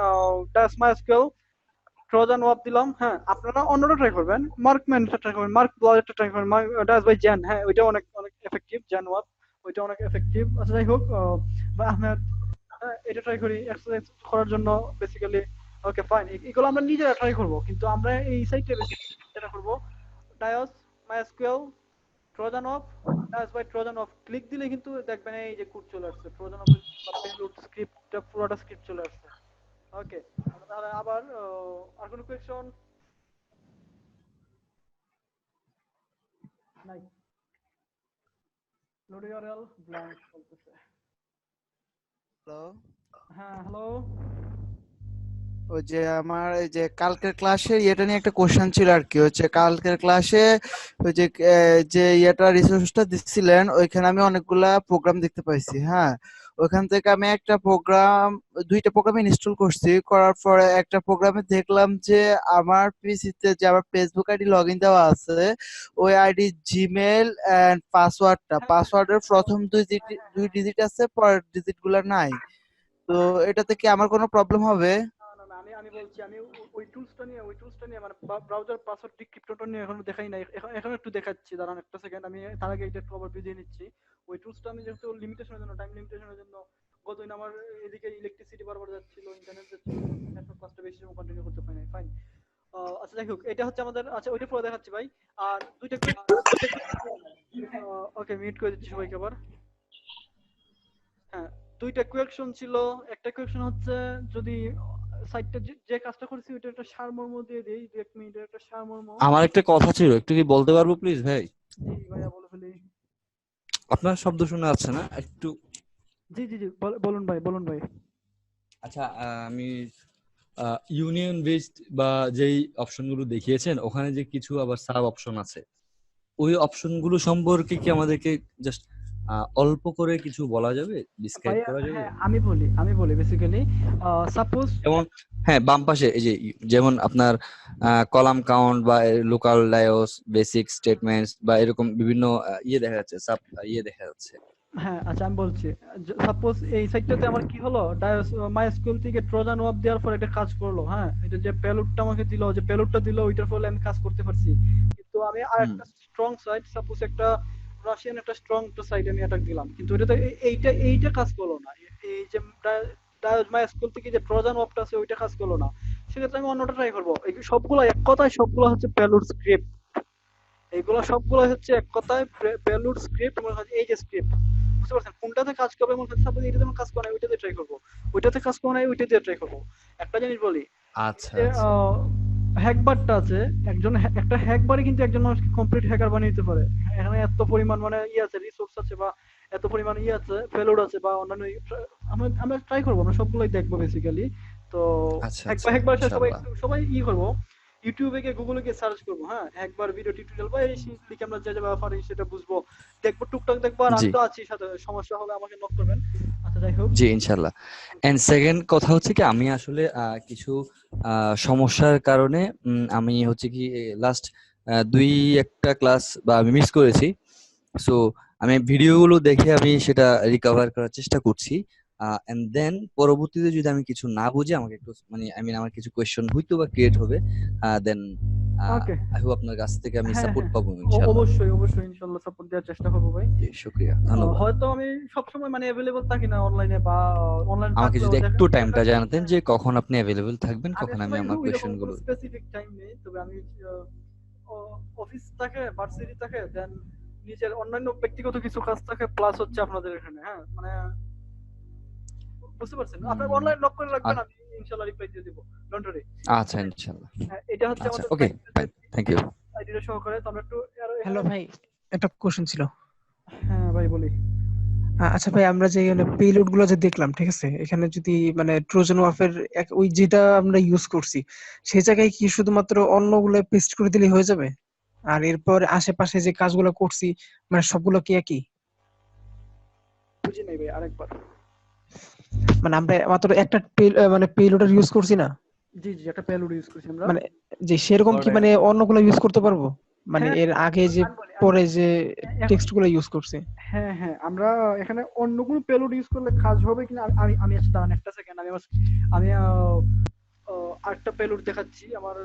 ডাস মাইস্কেল, ট্রোজান ওয়াপ দিলাম। হ্যাঁ আপনারা অন্যটা ট্রাই করবেন, মার্কম্যানটা ট্রাই করবেন, মার্ক ব্লাউজারটা ট্রাই করবেন, ডাস বাই জ্যান, হ্যাঁ ওইটা অনেক এফেক্টিভ, জ্যান ওয়াপ ওইটা অনেক এফেক্টিভ। আচ্ছা যাই হোক, আহমেদ এটা ট্রাই করি এক্সারসাইজ করার জন্য বেসিক্যালি। ওকে ফাইন, এগুলো আমরা নিজেরা ট্রাই করব, কিন্তু আমরা এই সাইটে যেটা করব Dios MySQL Trojan of, Dios by Trojan of click দিলে কিন্তু দেখবেন এই যে কোড চলে আসছে, ট্রোজান অফ পেলোড স্ক্রিপ্টটা পুরোটা স্ক্রিপ্ট চলে আসছে। ওকে তাহলে আবার আর কোনো কোয়েশ্চন নাই? লোড ইউআরএল ব্ল্যাঙ্ক বলতেছে। হ্যালো, হ্যাঁ হ্যালো। ওই যে আমার এই যে কালকের ক্লাসে এটা নিয়ে একটা কোশ্চেন ছিল আর কি, হচ্ছে কালকের ক্লাসে ওই যে ইয়েটা রিসোর্সটা দিচ্ছিলেন ওইখানে আমি অনেকগুলা প্রোগ্রাম দেখতে পাইছি। হ্যাঁ ওইখান থেকে আমি দুইটা প্রোগ্রাম ইনস্টল করছি, করার পরে একটা প্রোগ্রামে দেখলাম যে আমার পিসিতে যে আমার ফেসবুক আইডি লগইন দেওয়া আছে, ওই আইডি জিমেল এন্ড পাসওয়ার্ডের প্রথম দুই ডিজিট আছে, পরের ডিজিট গুলা নাই। তো এটাতে কি আমার কোনো প্রবলেম হবে? আমি বলছি, আমি ওই টুলসটা নিয়ে মানে ব্রাউজার পাসওয়ার্ড ডিক্রিপ্টরটা নিয়ে এখনো দেখাই নাই, এখন একটু দেখাচ্ছি, দাঁড়ান একটা সেকেন্ড। আমি তার আগে এটা একটু ওভারভিউ দিয়ে নিচ্ছি। ওই টুলসটা আমি যেহেতু লিমিটেশনের জন্য, টাইম লিমিটেশনের জন্য গতদিন আমার এদিকে ইলেকট্রিসিটি বারবার যাচ্ছিল, ইন্টারনেট যাচ্ছিল, নেটওয়ার্ক কাজটা বেশি সময় কন্টিনিউ করতে পারি নাই। ফাইন, আচ্ছা যাই হোক, এটা হচ্ছে আমাদের। আচ্ছা ওইটা পুরো দেখাচ্ছি ভাই। আর দুইটা ওকে মিউট করে দিচ্ছি সবাইকে আবার। হ্যাঁ দুইটা কোয়েকশন ছিল। একটা কোয়েকশন হচ্ছে যদি সাইটটা যে কাজটা করেছি ওইটা একটা সারমর্ম দিয়ে দেই, 1 মিনিটের একটা সারমর্ম। আমার একটা কথা ছিল, একটু কি বলতে পারবো প্লিজ ভাই? জি ভাইয়া বলে ফেলি। আপনার শব্দ শোনা যাচ্ছে না একটু? জি জি জি বলুন ভাই। আচ্ছা আমি ইউনিয়ন বেসড বা যেই অপশনগুলো দেখিয়েছেন ওখানে যে কিছু আবার সাব অপশন আছে, ওই অপশনগুলো সম্পর্কে কি আমাদেরকে জাস্ট অল্প করে কিছু বলা যাবে, ডিসক্রাইব করা যাবে? হ্যাঁ আমি বলি বেসিক্যালি সাপোজ যেমন হ্যাঁ বাম পাশে এই যে যেমন আপনার কলাম কাউন্ট বা লোকাল ডায়োস বেসিক স্টেটমেন্টস বা এরকম বিভিন্ন দেখা যাচ্ছে, সাব দেখা যাচ্ছে। হ্যাঁ আচ্ছা আমি বলছি, সাপোজ এই সাইটটাতে আমার কি হলো, ডায়োস মাইস্কুয়েল থেকে ট্রোজান ওয়াপ দেওয়ার পর একটা কাজ করলো। হ্যাঁ এটা যে পেলোডটা আমাকে দিল, ওইটার ফলে আমি কাজ করতে পারছি। কিন্তু আমি আরেকটা স্ট্রং সাইট, সাপোজ একটা রাশিয়ান একটা স্ট্রং সাইট আমি অ্যাটাক দিলাম, কিন্তু এটাতে এইটা কাজ করলো না। এই যে ডায়োস মাইস্কুয়েল থেকে যে ট্রোজান ওয়াপটা আছে ওইটা কাজ করলো না, সেক্ষেত্রে আমি অন্যটা ট্রাই করবো। এই সবগুলো এক কথায় সবগুলো হচ্ছে পেলোড স্ক্রিপ্ট, এইগুলো সবগুলো হচ্ছে এক কথায় পেলোড স্ক্রিপ্ট। এই যে স্ক্রিপ্ট বুঝতে পারছেন কোনটাতে কাজ করবে, সাপোজ এটাতে আমার কাজ করে না ওইটাতে ট্রাই করবো, ওইটাতে কাজ করে না ওইটাতে ট্রাই করবো। একটা জিনিস বলি, আচ্ছা হ্যাকবারটা আছে, একটা হ্যাকবারে কিন্তু একজন মানুষকে কমপ্লিট হ্যাকার বানিয়ে দিতে পারে। এখানে এত পরিমাণ মানে আছে, রিসোর্স আছে বা এত পরিমাণ আছে, পেলোড আছে বা অন্যান্য। আমরা ট্রাই করবো, আমরা সবগুলোই দেখবো বেসিক্যালি। তো হ্যাকবার সবাই করবো, ইউটিউবে গিয়ে গুগলে গিয়ে সার্চ করবো। হ্যাঁ একবার ভিডিও টিউটোরিয়াল বা এই লিখে আমরা যা ব্যাপার সেটা বুঝবো, দেখবো টুকটাক দেখবো। আর আমি তো আছি সাথে, সমস্যা হলে আমাকে নক করবেন। আচ্ছা আচ্ছা যাই হোক জি ইনশাল্লাহ। এন্ড সেকেন্ড কথা হচ্ছে কি আমি আসলে কিছু সমস্যার কারণে আমি হচ্ছে কি লাস্ট দুই একটা ক্লাস বা আমি মিস করেছি। সো আমি ভিডিওগুলো দেখে আমি সেটা রিকভার করার চেষ্টা করছি। এন্ড দেন পরবর্তীতে যদি আমি কিছু না বুঝি আমাকে একটু মানে আমার কিছু কোয়েশ্চেন হয়তো বা ক্রিয়েট হবে, দেন ওকে আই হোপ আপনার কাছ থেকে আমি হ্যাঁ সাপোর্ট হ্যাঁ পাবো ইনশাআল্লাহ। অবশ্যই অবশ্যই ইনশাআল্লাহ সাপোর্ট দেওয়ার চেষ্টা করবো ভাই। জি শুকরিয়া, ধন্যবাদ। হয়তো আমি সবসময় মানে অ্যাভেলেবল থাকি না অনলাইনে, বা অনলাইন আমাকে থাকলেও যদি একটু টাইমটা দেখা জানাতেন যে কখন আপনি অ্যাভেলেবল থাকবেন, আমি কখন আমি আসলে আমার ওইরকম কোয়েশ্চেন কোনো গুলো। স্পেসিফিক টাইম নেই, তবে আমি অফিস থাকে, ভার্সিটি থাকে, দেন নিজের অন্যান্য ব্যক্তিগত কিছু কাজ থাকে, প্লাস হচ্ছে আপনাদের এখানে, হ্যাঁ মানে বুঝতে পারছেন, আপনার অনলাইন লক করে রাখবেন, আমি ইনশাআল্লাহ রিপ্লাই দিয়ে দেব, ডোন্ট ওয়ারি। আচ্ছা ইনশাআল্লাহ। এটা হচ্ছে আচ্ছা আমাদের ওকে ফাইন, থ্যাংক ইউ। আইডিটা সহকারে তো আমরা একটু হ্যালো ভাই, একটা কোশ্চেন ছিল। হ্যাঁ ভাই বলি। আচ্ছা ভাই, আমরা যে পেলোড গুলো যে দেখলাম, ঠিক আছে, এখানে যদি মানে ট্রোজান ওয়ারফেয়ার ওই যেটা আমরা ইউজ করছি সেই জায়গায় কি শুধুমাত্র অন্যগুলো পেস্ট করে দিলেই হয়ে যাবে, আর এরপর আশেপাশে যে কাজগুলো করছি মানে সবগুলো কি একই? বুঝি নাই ভাই, আরেকবার। মানে আমরা মাত্র একটা মানে পেলোডার ইউজ করছি না, জি জি একটা পেলোড ইউজ করছি আমরা, মানে যে সেরকম কি মানে অন্যগুলো ইউজ করতে পারবো, মানে এর আগে যে পরে যে টেক্সট গুলো ইউজ করছি? হ্যাঁ হ্যাঁ আমরা এখানে অন্য কোনো পেলোড ইউজ করলে কাজ হবে কিনা আমি আমি আচ্ছা দাঁড়ান একটা সেকেন্ড, আমি আরেকটা পেলোড দেখাচ্ছি আমার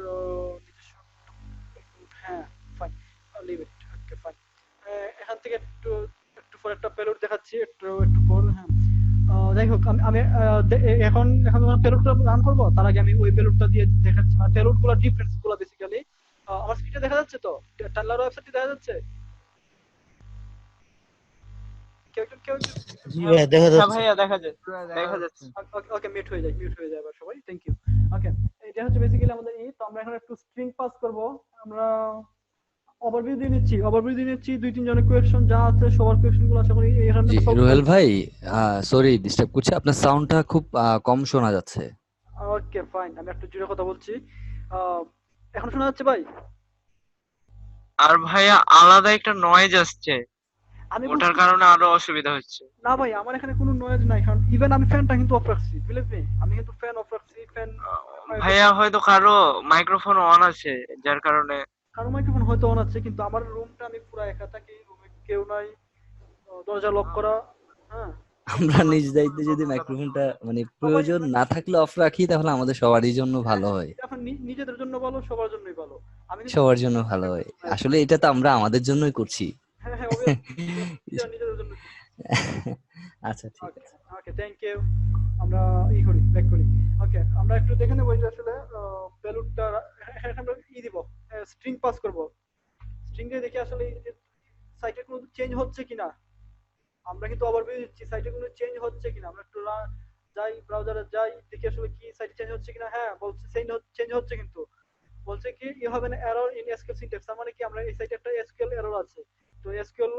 নিজস্ব। হ্যাঁ fine, leave it, okay fine. এখান থেকে একটু একটু পর একটা পেলোড দেখাচ্ছি, একটু পর। হ্যাঁ যাই হোক আমি এখন পেলোডটা রান করবো, তার আগে আমি ওই পেলোডটা দিয়ে দেখাচ্ছি, মানে পেলোড গুলো ডিফারেন্স গুলো বেসিক্যালি। আমার স্ক্রিনে দেখা যাচ্ছে তো, টানলার ওয়েবসাইটে দেখা যাচ্ছে? ভাইয়া দেখা যাচ্ছে। ওকে মিউট হয়ে যায় এবার সবাই, থ্যাংক ইউ। ওকে এটা হচ্ছে বেসিক্যালি আমাদের তো আমরা এখন একটু স্ট্রিং পাস করব। আমরা ওভারভিউ দিয়ে নিচ্ছি 2-3 জনের কোয়েশ্চন যা আছে সবার কোয়েশ্চন গুলো আশা করি এখানে জি রুহেল ভাই, সরি ডিস্টার্ব করছি, আপনার সাউন্ডটা খুব কম শোনা যাচ্ছে। ওকে ফাইন, আমি একটু জোরে কথা বলছি। এখন শোনা যাচ্ছে ভাই? আর ভাইয়া আলাদা একটা নয়েজ আসছে, ওটার কারণে আরো অসুবিধা হচ্ছে। না ভাই আমার এখানে কোনো নয়েজ নাই, কারণ ইভেন আমি ফ্যানটা কিন্তু অফ রাখছি, বিলিভ মি, আমি কিন্তু ফ্যান অফ রাখছি। ভাইয়া হয়তো কারো মাইক্রোফোন অন আছে যার কারণে। কারো মাইক্রোফোন হয়তো অন আছে, কিন্তু আমার রুমটা আমি পুরো একা থাকি, রুমে কেউ নাই, দরজা লক করা। হ্যাঁ আমরা নিজ দায়িত্বে যদি মাইক্রোফোনটা মানে প্রয়োজন না থাকলে অফ রাখি তাহলে আমাদের সবারই জন্য ভালো হয়। এখন নিজেদের জন্য ভালো, সবার জন্যই ভালো। আমি সবার জন্য ভালো হয়, আসলে এটা তো আমরা আমাদের জন্যই করছি। হ্যাঁ হ্যাঁ নিজেদের জন্য। আচ্ছা ঠিক আছে, ওকে থ্যাংক ইউ। আমরা ব্যাক করি। ওকে আমরা একটু দেখে নেব যে আসলে পেলোডটা আমরা দিব, স্ট্রিং পাস করব। স্ট্রিং এ দেখি আসলে সাইটে কোনো চেঞ্জ হচ্ছে কিনা। আমরা কিন্তু ওভারভিউ দিচ্ছি, সাইটে কোনো চেঞ্জ হচ্ছে কিনা। আমরা একটু যাই, ব্রাউজারে যাই, দেখি আসলে কি সাইটে চেঞ্জ হচ্ছে কিনা। হ্যাঁ বলছে চেঞ্জ হচ্ছে, কিন্তু বলছে কি you have an error in SQL syntax. তার মানে কি আমরা এই সাইটে একটা এসকিউএল এরর আছে, তো এসকিউএল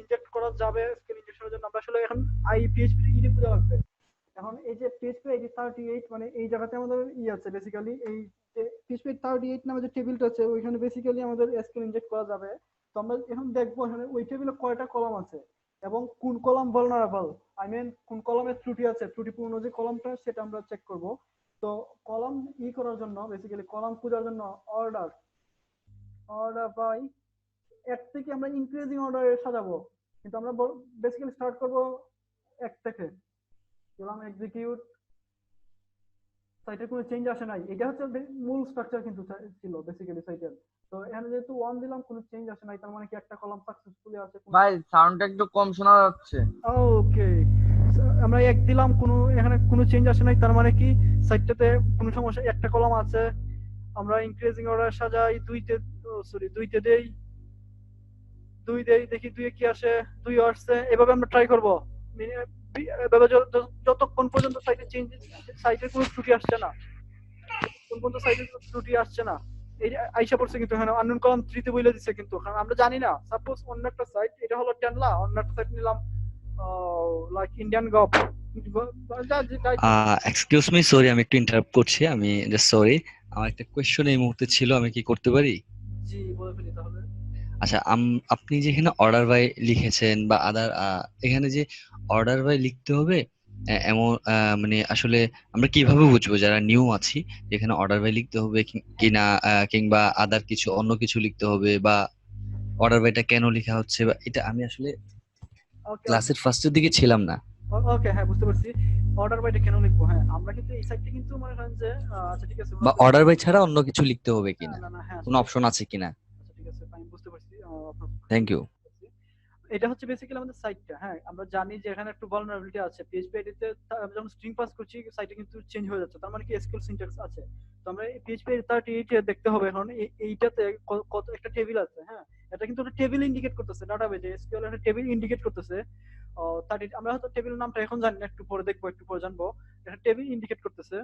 ইনজেক্ট করা যাবে। এসকিউএল ইনজেকশনের জন্য আমরা আসলে এখন পিএইচপি ইডি খুঁজে লাগবে। এখন এই যে পিএইচপি আইডি 38 মানে এই জায়গাতে আমাদের আছে বেসিক্যালি, এই যে পিএইচপি 38 নামে যে টেবিলটা আছে ওইখানে বেসিক্যালি আমাদের এসকিউএল ইনজেক্ট করা যাবে। তো আমরা এখন দেখবো এখানে ওই টেবিলে কয়টা কলাম আছে এবং কোন কলাম ভালনারেবল, আই মিন কোন কলামে ত্রুটি আছে, ত্রুটিপূর্ণ যে কলামটা সেটা আমরা চেক করব। তো কলাম করার জন্য বেসিক্যালি কলাম খোঁজার জন্য অর্ডার বাই এক থেকে আমরা ইনক্রিজিং অর্ডারে সাজাবো, কিন্তু আমরা বেসিক্যালি স্টার্ট করব এক থেকে। দিলাম এক্সিকিউট, সাইটের কোনো চেঞ্জ আসে নাই। এটা হচ্ছে মূল স্ট্রাকচার কিন্তু ছিল বেসিক্যালি সাইটের। তো এখানে যেহেতু 1 দিলাম, কোনো চেঞ্জ আসে নাই, তার মানে কি একটা কলাম সাকসেসফুলি আছে। ভাই সাউন্ডটা একটু কম শোনা যাচ্ছে। ওকে আমরা 1 দিলাম, এখানে কোনো চেঞ্জ আসে নাই, তার মানে কি সাইটটাতে কোনো সমস্যা, একটা কলাম আছে। আমরা ইনক্রিজিং অর্ডার সাজাই 2তে দেই, 2 দেই, দেখি 2 এ কি আসে, 2 আসছে। এভাবে আমরা ট্রাই করব এভাবে যতক্ষণ পর্যন্ত সাইটের কোনো ত্রুটি আসছে না, কোন পর্যন্ত সাইটের ত্রুটি আসছে না। এই আইসা পড়ছে কিন্তু এখানে আননোন কলাম 3 তে বলে দিচ্ছে, কিন্তু কারণ আমরা জানি না। সাপোজ অন্য একটা সাইট, এটা হলো টেনলা, অন্য একটা সাইট নিলাম like Indian gov. Excuse me, sorry আমি একটু ইন্টারাপ্ট করছি, আমি জাস্ট সরি, আমার একটা কোশ্চেন এই মুহূর্তে ছিল, আমি কি করতে পারি? জি বলে ফেলি তাহলে। আচ্ছা আপনি যেখানে অর্ডার বাই লিখেছেন বা আদার, এখানে যে অর্ডার বাই লিখতে হবে এমন মানে আসলে আমরা কিভাবে বুঝবো যারা নিউ আছি যেখানে অর্ডার বাই লিখতে হবে কিনা, কিংবা আদার কিছু অন্য কিছু লিখতে হবে, বা অর্ডার বাইটা কেন লেখা হচ্ছে, বা এটা আমি আসলে ওকে ক্লাসের ফার্স্টের দিকে ছিলাম না। ওকে, হ্যাঁ বুঝতে পারছি। অর্ডার বাইটা কেন লিখবো, হ্যাঁ আমরা কিন্তু এই সাইটটা কিন্তু মনে করেন যে আচ্ছা ঠিক আছে বা অর্ডার বাই ছাড়া অন্য কিছু লিখতে হবে না কিনা, না না, হ্যাঁ কোনো অপশন আছে কিনা। আচ্ছা ঠিক আছে আমি বুঝতে পারছি আপনার থ্যাংক ইউ। এটা হচ্ছে বেসিক্যালি আমাদের সাইটটা। হ্যাঁ আমরা জানি যে এখানে একটু ভালনারেবিলিটি আছে পিএইচপি আইডিতে। যখন স্ট্রিং পাস করছি সাইটে কিন্তু চেঞ্জ হয়ে যাচ্ছে, তার মানে কি এসকিউএল সিনট্যাক্স আছে। তো আমরা পিএইচপি 38 এ দেখতে হবে এখন এইটাতে কত একটা টেবিল আছে। হ্যাঁ এটা কিন্তু একটা টেবিল ইন্ডিকেট করতেছে, ডাটাবেজে এসকিউএল একটা টেবিল ইন্ডিকেট করতেছে। আমরা হয়তো টেবিলের নামটা এখন জানি না, একটু পরে দেখবো, একটু পরে জানবো। এটা টেবিল ইন্ডিকেট করতেছে।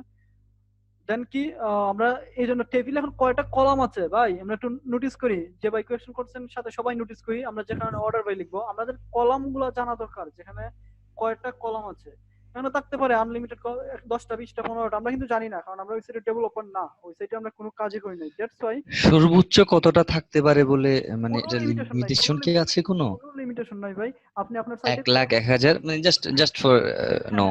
দেন কি আমরা এই জন্য টেবিলে এখন কয়টা কলাম আছে ভাই আমরা একটু নোটিস করি, যে ভাই কোয়েশ্চেন করছেন সাথে সবাই নোটিস করি। আমরা যেখানে অর্ডার বাই লিখবো আমাদের কলাম গুলো জানা দরকার, যেখানে কয়টা কলাম আছে। এখানে থাকতে পারে আনলিমিটেড 10টা 20টা 15টা, আমরা কিন্তু জানি না, কারণ আমরা ওই সাইটে ডেভেলপার না, ওই সাইটে আমরা কোনো কাজই করি নাই। দ্যাটস ওয়াই সর্বোচ্চ কতটা থাকতে পারে বলে মানে কোনো এটা লিমিটেশন নাই, লিমিটেশন কি আছে কোনো? কোনো লিমিটেশন নাই ভাই। আপনি আপনার 1 সাইটে লাখ 1000 মানে জাস্ট ফর নো।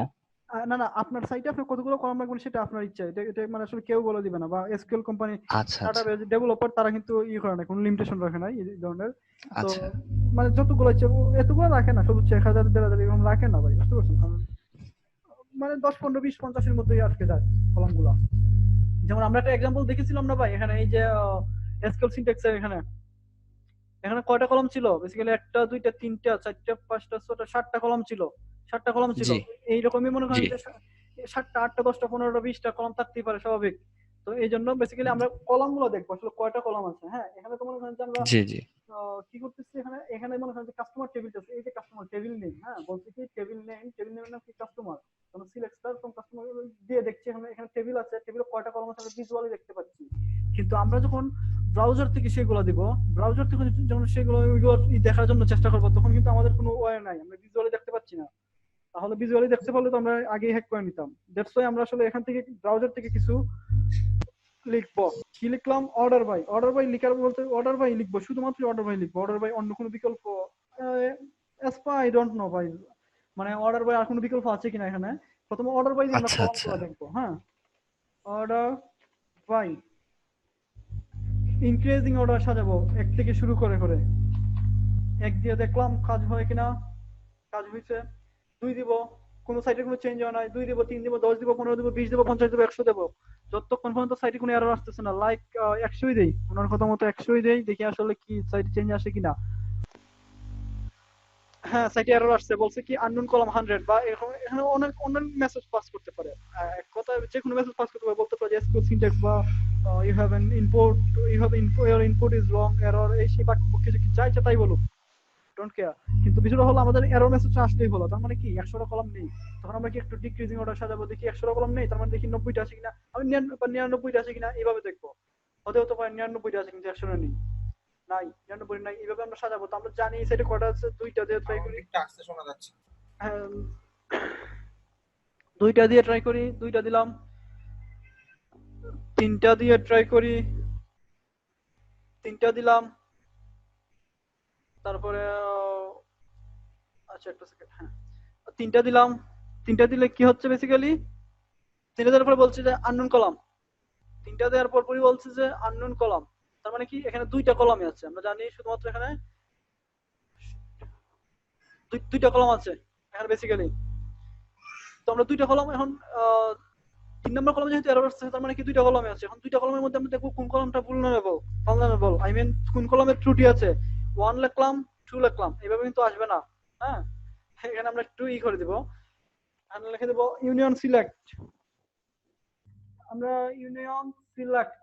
না না, আপনার সাইটে আপনি কতগুলো কলাম রাখবেন সেটা আপনার ইচ্ছা। এটা মানে আসলে কেউ বলে দিবে না, বা এসকিউএল কোম্পানি আচ্ছা ডাটাবেজ ডেভেলপার তারা কিন্তু করে না, কোনো লিমিটেশন রাখে না এই ধরনের। তো আচ্ছা মানে যতগুলো ইচ্ছা এতগুলো রাখে না, সর্বোচ্চ 1000 1500 এরকম রাখে না ভাই, বুঝতে পারছেন? মানে 10 15 20 50 এর মধ্যেই আটকে যায় কলামগুলো। যেমন আমরা একটা एग्जांपल দেখেছিলাম না ভাই, এখানে এই যে এসকিউএল সিনট্যাক্স এখানে কয়টা কলাম ছিল বেসিক্যালি? 1টা 2টা 3টা 4টা 5টা 6টা 7টা কলাম ছিল। 7টা কলাম ছিল। জি এইরকমই মনে করেন জি যে 7টা 8টা 10টা 15টা 20টা কলাম থাকতেই পারে, স্বাভাবিক। তো এই জন্য বেসিক্যালি আমরা কলামগুলো দেখবো আসলে কয়টা কলাম আছে। হ্যাঁ এখানে তো মনে করেন যে আমরা জি জি কি করতেছি, এখানে মনে করেন যে কাস্টমার টেবিল আছে, এই যে কাস্টমার টেবিল নেম। হ্যাঁ বলছি কি টেবিল নেমের নাম কি কাস্টমার, আমরা সিলেক্ট স্টার ফ্রম কাস্টমার দিয়ে দেখছি এখানে টেবিল আছে, টেবিলে কয়টা কলাম আছে আমরা ভিজুয়ালি দেখতে পাচ্ছি। কিন্তু আমরা যখন ব্রাউজার থেকে সেগুলো দিব, ব্রাউজার থেকে যখন সেগুলো দেখার জন্য চেষ্টা করবো, তখন কিন্তু আমাদের কোনো ওয়ে নাই, আমরা ভিজুয়ালি দেখতে পাচ্ছি না। তাহলে ভিজুয়ালি দেখতে পারলে তো আমরা আগে হ্যাক করে নিতাম। দ্যাটস ওয়াই আমরা আসলে এখান থেকে ব্রাউজার থেকে কিছু লিখবো। কি লিখলাম? অর্ডার বাই লিখার বলতে অর্ডার বাই লিখবো, শুধুমাত্র অর্ডার বাই লিখবো। অর্ডার বাই অন্য কোনো বিকল্প আই ডোন্ট নো ভাই, মানে অর্ডার বাই আর কোনো বিকল্প আছে কিনা এখানে। প্রথমে অর্ডার বাই দিয়ে আমরা আচ্ছা কলামগুলো দেখবো। হ্যাঁ অর্ডার বাই ইনক্রিজিং অর্ডার সাজাবো 1 থেকে শুরু করে করে। 1 দিয়ে দেখলাম কাজ হয় কিনা, কাজ হয়েছে। 2 দিব, কোনো সাইটে কোনো চেঞ্জ হয় না। 2 দিব, 3 দিব, 10 দিব, 15 দিব, 20 দিব, 50 দিব, 100 দেব, যতক্ষণ পর্যন্ত সাইটে কোনো এরর আসতেছে না। লাইক 100ই দেই, ওনার কথা মতো 100ই দেই, দেখি আসলে কি সাইটে চেঞ্জ আসে কিনা। হ্যাঁ সাইটে এরর আসছে, বলছে কি আননোন কলাম 100, বা এখানে অনেক মেসেজ পাস করতে পারে। এক কথা যে কোনো মেসেজ পাস করতে পারে, বলতে পারে এসকিউএল সিনট্যাক্স বা you have an import, your input is wrong, error, এই সেই বাকি কিছু যা ইচ্ছা তাই বলুক, ডোন্ট কেয়ার। কিন্তু বিষয়টা হলো আমাদের এরর মেসেজটা আসলেই হলো, তার মানে কি 100টা কলাম নেই। তখন আমরা কি একটু ডিক্রিজিং অর্ডার সাজাবো, দেখি 100টা কলাম নেই, তার মানে দেখি 90টা আছে কিনা, আমি 99টা আছে কিনা, এইভাবে দেখবো। হতে পারে 99টা আছে কিন্তু 100টা নেই, নাই 99 নাই, এইভাবে আমরা সাজাবো। তো আমরা জানি এই সাইডে কয়টা আছে, 2টা দিয়ে ট্রাই করি। একটা আসতে শোনা যাচ্ছে। 2টা দিয়ে ট্রাই করি, 2টা দিলাম। 3টা দিয়ে ট্রাই করি, 3টা দিলাম। তারপরে আচ্ছা একটা সেকেন্ড, হ্যাঁ 3টা দিলাম। 3টা দিলে কি হচ্ছে বেসিক্যালি? 3টা দেওয়ার পর বলছে যে আননোন কলাম। 3টা দেওয়ার পরই বলছে যে আননোন কলাম, তার মানে কি এখানে 2টা কলামই আছে। আমরা জানি শুধুমাত্র এখানে 2টা কলাম আছে এখানে বেসিক্যালি। তো আমরা 2টা কলাম এখন 3 নম্বর কলামে যেহেতু এরর আসছে, তার মানে কি 2টা কলামে আছে। এখন 2টা কলামের মধ্যে আমরা দেখব কোন কলামটা vulnerable, আই মিন কোন কলামে ত্রুটি আছে। 1 লিখলাম, 2 লিখলাম, এইভাবে কিন্তু আসবে না। হ্যাঁ এখানে আমরা একটু করে দিব, এখানে লিখে দেব ইউনিয়ন সিলেক্ট। আমরা ইউনিয়ন সিলেক্ট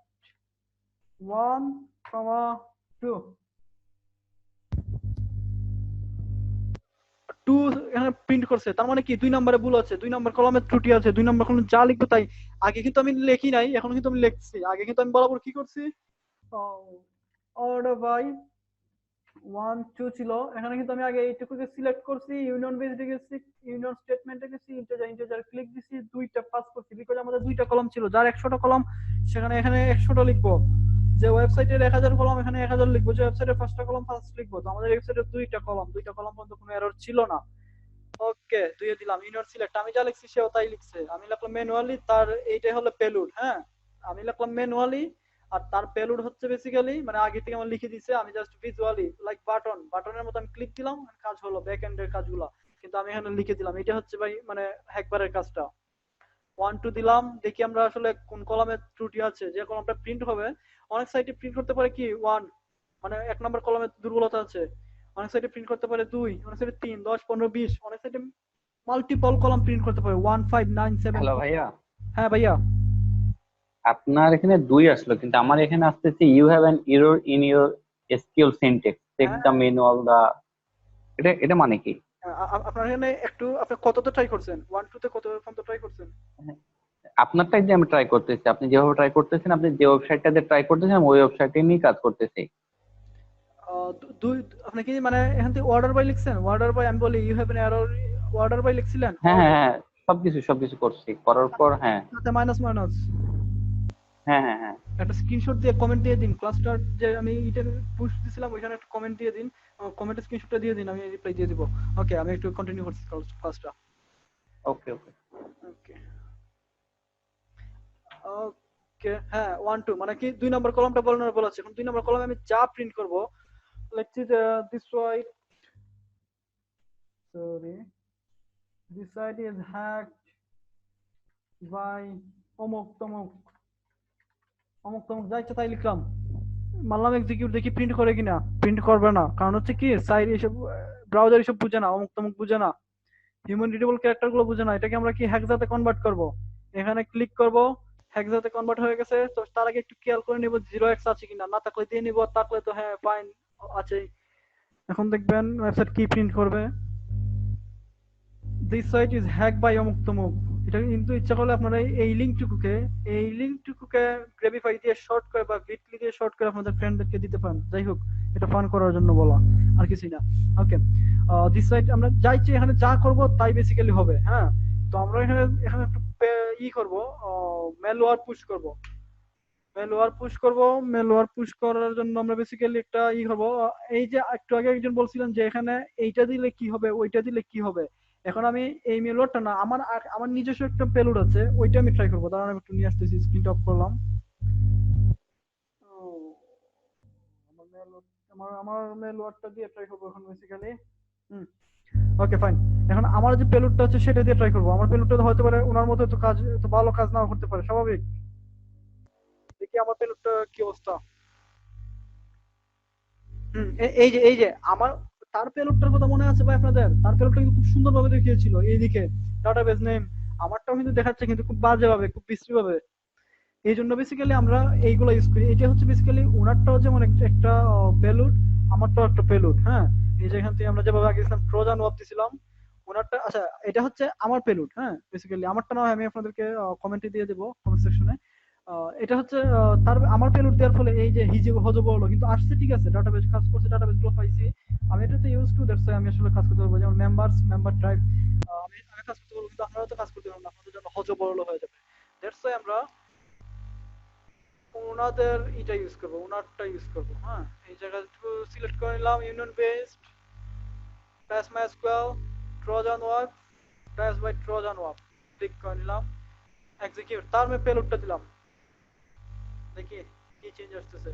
1, 2 এখানে প্রিন্ট করছে, তার মানে কি 2 নম্বরে ভুল আছে, 2 নম্বর কলামে ত্রুটি আছে। 2 নম্বর কলামে যা লিখবো তাই। আগে কিন্তু আমি লিখি নাই, এখন কিন্তু আমি লিখছি। আগে কিন্তু আমি বরাবর কি করছি, অর্ডার বাই 1 2 ছিল, এখানে কিন্তু আমি আগে এইটুকুকে সিলেক্ট করছি, ইউনিয়ন বেসড গেছি, ইউনিয়ন স্টেটমেন্টে গেছি, ইন্টিজার ক্লিক দিছি, 2টা পাস করছি। বিকজ আমাদের 2টা কলাম ছিল, যার 100টা কলাম সেখানে এখানে 100টা লিখবো। যে ওয়েবসাইটের 1000 কলাম এখানে 1000 লিখবো, যে ওয়েবসাইটের 5টা কলাম ফার্স্ট লিখবো। তো আমাদের ওয়েবসাইটের 2টা কলাম পর্যন্ত কোনো এরর ছিল না। ওকে, দুইয়ে দিলাম ইউনিয়ন সিলেক্ট। আমি যা লিখছি সেও তাই লিখছে। আমি লিখলাম ম্যানুয়ালি, তার এইটাই হলো পেলুড। হ্যাঁ, আমি লিখলাম ম্যানুয়ালি আর তার পেলুড হচ্ছে বেসিক্যালি মানে আগে থেকে আমার লিখে দিছে, আমি জাস্ট ভিজুয়ালি লাইক বাটনের মতো আমি ক্লিক দিলাম, কাজ হলো ব্যাক এন্ডের কাজগুলো, কিন্তু আমি এখানে লিখে দিলাম। এটা হচ্ছে ভাই মানে হ্যাকবারের কাজটা। 1 2 দিলাম, দেখি আমরা আসলে কোন কলামে ত্রুটি আছে। যে কলামটা প্রিন্ট হবে, অনেক সাইটে প্রিন্ট করতে পারে কি 1 মানে 1 নম্বর কলামে দুর্বলতা আছে, অনেক সাইটে প্রিন্ট করতে পারে 2, অনেক সাইটে 3 10 15 20, অনেক সাইটে মাল্টিপল কলাম প্রিন্ট করতে পারে 1 5 9 7। হ্যালো ভাইয়া, হ্যাঁ ভাইয়া, আপনার এখানে 2 আসলো, কিন্তু আমার এখানে আসতেছে you have an error in your SQL syntax, check the manual দা। এটা মানে কি? আপনার এখানে একটু আপনি কতটা ট্রাই করছেন? 1 2 তে কত পর্যন্ত ট্রাই করছেন? আপনারটাই যে আমি ট্রাই করতেছি, আপনি যেভাবে ট্রাই করতেছেন, আপনি যে ওয়েবসাইটটাতে ট্রাই করতেছেন আমি ওই ওয়েবসাইটে নিয়ে কাজ করতেছি। দুই আপনি কি মানে এখান থেকে অর্ডার বাই লিখছেন? অর্ডার বাই আমি বলি you have an error, order by লিখছিলেন? হ্যাঁ হ্যাঁ হ্যাঁ, সবকিছু করছি, করার পর হ্যাঁ সাথে মাইনাস হ্যাঁ হ্যাঁ হ্যাঁ একটা স্ক্রিনশট দিয়ে কমেন্ট দিয়ে দিন। ক্লাসটার যে আমি এটা পুশ দিছিলাম ওইখানে একটা কমেন্ট দিয়ে দিন, কমেন্টের স্ক্রিনশটটা দিয়ে দিন, আমি রিপ্লাই দিয়ে দিব। ওকে, আমি একটু কন্টিনিউ করছি ক্লাসটা। ওকে ওকে ওকে ওকে হ্যাঁ 1 2 মানে কি 2 নম্বর কলামটা বলা আছে। এখন 2 নম্বর কলামে আমি যা প্রিন্ট করব, লিখছি যে this site is hacked by অমুক তমুক যা ইচ্ছা তাই লিখলাম, মারলাম এক্সিকিউট, দেখি প্রিন্ট করে কিনা। প্রিন্ট করবে না, কারণ হচ্ছে কি সাইট এসব ব্রাউজার এসব বুঝে না, অমুক তমুক বুঝে না, হিউম্যান রিডেবল ক্যারেক্টার গুলো বুঝে না। এটাকে আমরা কি হেক্সাতে কনভার্ট করব। এখানে ক্লিক করব, হেক্সাতে কনভার্ট হয়ে গেছে। তো তার আগে একটু খেয়াল করে নিব 0x আছে কিনা, না থাকলে দিয়ে নিব, থাকলে তো হ্যাঁ ফাইন আছে। এখন দেখবেন ওয়েবসাইট কি প্রিন্ট করবে, this site is hack by অমুক তমুক। এটা কিন্তু ইচ্ছা করলে আপনারা এই লিঙ্কটুকুকে গ্রেবিফাই দিয়ে শর্ট করে বা বিটলি দিয়ে শর্ট করে আপনাদের ফ্রেন্ডদেরকে দিতে পারেন। যাই হোক, এটা ফান করার জন্য বলা, আর কিছুই না। ওকে, দিস সাইট আমরা চাইছি এখানে যা করব তাই বেসিক্যালি হবে। হ্যাঁ, তো আমরা এখানে একটু করব, মেলওয়্যার পুশ করার জন্য আমরা বেসিক্যালি একটা করব। এই যে একটু আগে একজন বলছিলেন যে এখানে এইটা দিলে কি হবে, ওইটা দিলে কি হবে। এখন আমি এই মেলওয়্যারটা না, আমার নিজস্ব একটা পেলোড আছে, ওইটা আমি ট্রাই করবো। দাঁড়ান আমি একটু নিয়ে আসতেছি, স্ক্রিনটা অফ করলাম। আমার মেলওয়্যারটা দিয়ে ট্রাই করবো এখন বেসিক্যালি। ওকে ফাইন, এখন আমার যে পেলোডটা আছে সেটা দিয়ে ট্রাই করবো। আমার পেলোডটা হতে পারে ওনার মতো তো কাজ, তো ভালো কাজ নাও করতে পারে, স্বাভাবিক। দেখি আমার পেলোডটা কি অবস্থা। এই যে আমার তার পেলোডটার কথা মনে আছে ভাই আপনাদের? তার পেলোডটা কিন্তু খুব সুন্দরভাবে দেখিয়েছিল এইদিকে ডাটাবেস নেম, আমারটাও কিন্তু দেখাচ্ছে কিন্তু খুব বাজে ভাবে, খুব বিশ্রী ভাবে। এই জন্য বেসিক্যালি আমরা এইগুলো ইউজ করি। এটা হচ্ছে বেসিক্যালি ওনারটাও যেমন একটা পেলোড, আমারটাও একটা পেলোড। হ্যাঁ, এই যে এখান থেকে আমরা যেভাবে আগে দিয়েছিলাম ট্রোজান ওয়াপ দিয়েছিলাম, ওনারটা আচ্ছা এটা হচ্ছে আমার পেলোড। হ্যাঁ, বেসিক্যালি আমারটা না হয় আমি আপনাদেরকে কমেন্টে দিয়ে দেবো, কমেন্ট সেকশনে। এটা হচ্ছে তার আমার পেলোড দেওয়ার ফলে এই যে হিজে হজব হলো, কিন্তু আসছে ঠিক আছে, ডাটাবেস কাজ করছে, ডাটাবেস গুলো পাইছি আমি, এটাতে ইউজ টু দ্যাটস আমি আসলে কাজ করতে পারবো। যেমন মেম্বার ড্রাইভ আমি কাজ করতে পারবো, কিন্তু আপনারা তো কাজ করতে পারবেন না, আপনাদের জন্য হজব হলো হয়ে যাবে। দ্যাটস আমরা ওনাদের এটা ইউজ করবো, ওনারটা ইউজ করবো। হ্যাঁ, এই জায়গায় একটু সিলেক্ট করে নিলাম, union based pass MySQL Trojan work pass by Trojan work, click করে নিলাম, এক্সিকিউট। তার আমি পেলোডটা দিলাম, দেখি কি চেঞ্জ আসতেছে।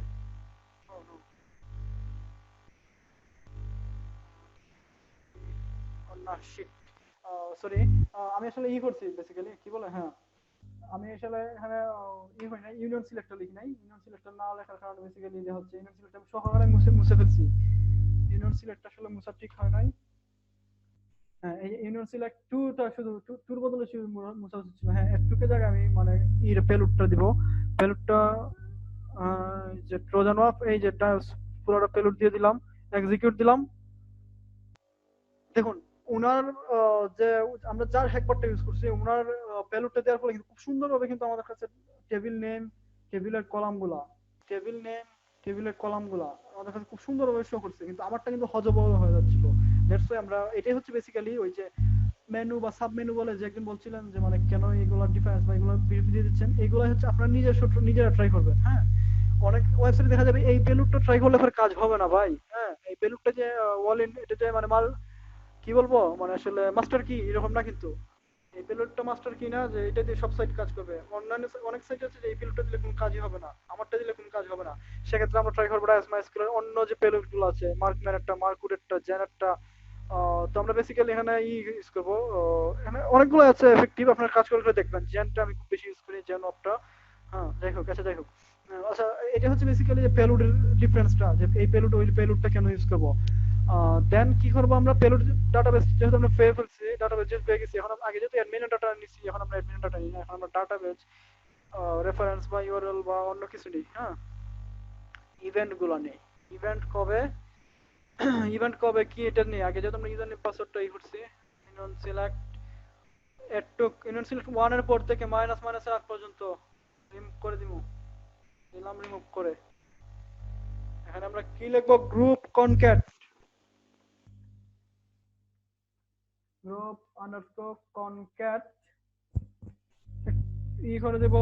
সরি, আমি আসলে করছি বেসিক্যালি কি বলে, হ্যাঁ আমি আসলে এখানে হয় না, ইউনিয়ন সিলেক্টর লিখি নাই। ইউনিয়ন সিলেক্টর না লেখার কারণে বেসিক্যালি যে হচ্ছে ইউনিয়ন সিলেক্টর আমি সহকারে মুছে ফেলছি। ইউনিয়ন সিলেক্ট আসলে মুছা ঠিক হয় নাই। হ্যাঁ, এই ইউনিয়ন সিলেক্ট টুটা শুধু টুর বদলে শুধু মুছা উচিত ছিল। হ্যাঁ, টুকে জায়গায় আমি মানে পেলোডটা দিব। পেলোডটা যে ট্রোজান ওয়াপ, এই যে পুরোটা পেলোড দিয়ে দিলাম, এক্সিকিউট দিলাম। দেখুন ওনার যে আমরা যার হ্যাকবারটা ইউজ করছি, ওনার পেলোডটা দেওয়ার ফলে কিন্তু খুব সুন্দরভাবে কিন্তু আমাদের কাছে টেবিল নেম, টেবিলের কলামগুলা আমাদের কাছে খুব সুন্দরভাবে শো করছে, কিন্তু আমারটা কিন্তু হজবরল হয়ে যাচ্ছিল। দ্যাটস ওয়াই আমরা এটাই হচ্ছে বেসিক্যালি ওই যে মেনু বা সাব মেনু বলে যে একজন বলছিলেন যে মানে কেন এগুলা ডিফারেন্স বা এগুলো দিয়ে দিচ্ছেন, এগুলো হচ্ছে আপনারা নিজেরা ট্রাই করবেন। হ্যাঁ, অনেক ওয়েবসাইটে দেখা যাবে এই পেলোডটা ট্রাই করলে পরে কাজ হবে না ভাই। হ্যাঁ, এই পেলোডটা যে এটা যে মানে মাল কি বলবো মানে আসলে মাস্টার কি এরকম না, কিন্তু এই পেলোডটা মাস্টার কি না যে এটা দিয়ে সব সাইট কাজ করবে। অন্যান্য অনেক সাইট আছে যে এই পেলোডটা দিলে কোনো কাজই হবে না, আমারটা দিলে কোনো কাজ হবে না। সেক্ষেত্রে আমরা ট্রাই করবো MySQL এর অন্য যে পেলোড গুলো আছে, মার্কম্যানেরটা, মার্কুডেরটা, জেনারটা। তো আমরা বেসিক্যালি এখানে ইউজ করবো। এখানে অনেকগুলো আছে এফেক্টিভ, আপনার কাজ করে করে দেখবেন। জেনটা আমি খুব বেশি ইউজ করি, জেন অপটা। হ্যাঁ যাই হোক, আচ্ছা যাই হোক। আচ্ছা এটা হচ্ছে বেসিক্যালি যে পেলোডের ডিফারেন্সটা, যে এই পেলোড ওই পেলোডটা কেন ইউজ করবো। দেন কি করবো আমরা, পেলোড ডাটাবেস যেহেতু আমরা পেয়ে ফেলছি, ডাটাবেস যেহেতু পেয়ে গেছি, এখন আগে যেহেতু অ্যাডমিনের ডাটা নিছি, এখন আমরা অ্যাডমিনের ডাটা নিই না, এখন আমরা ডাটাবেস রেফারেন্স বা ইউআরএল বা অন্য কিছু নেই। হ্যাঁ ইভেন্ট গুলো নেই। ইভেন্ট কবে ইভেন্ট কবে কি এটা নেই, আগে যেহেতু আমরা ইউজার নেম পাসওয়ার্ডটা করছি, ইউনিয়ন সিলেক্ট ইউনিয়ন সিলেক্ট 1 এর পর থেকে মাইনাস মাইনাস এর আগ পর্যন্ত রিমুভ করে দিমু, দিলাম রিমুভ করে। এখানে আমরা কি লিখবো, group concat, group underscore concat করে দেব,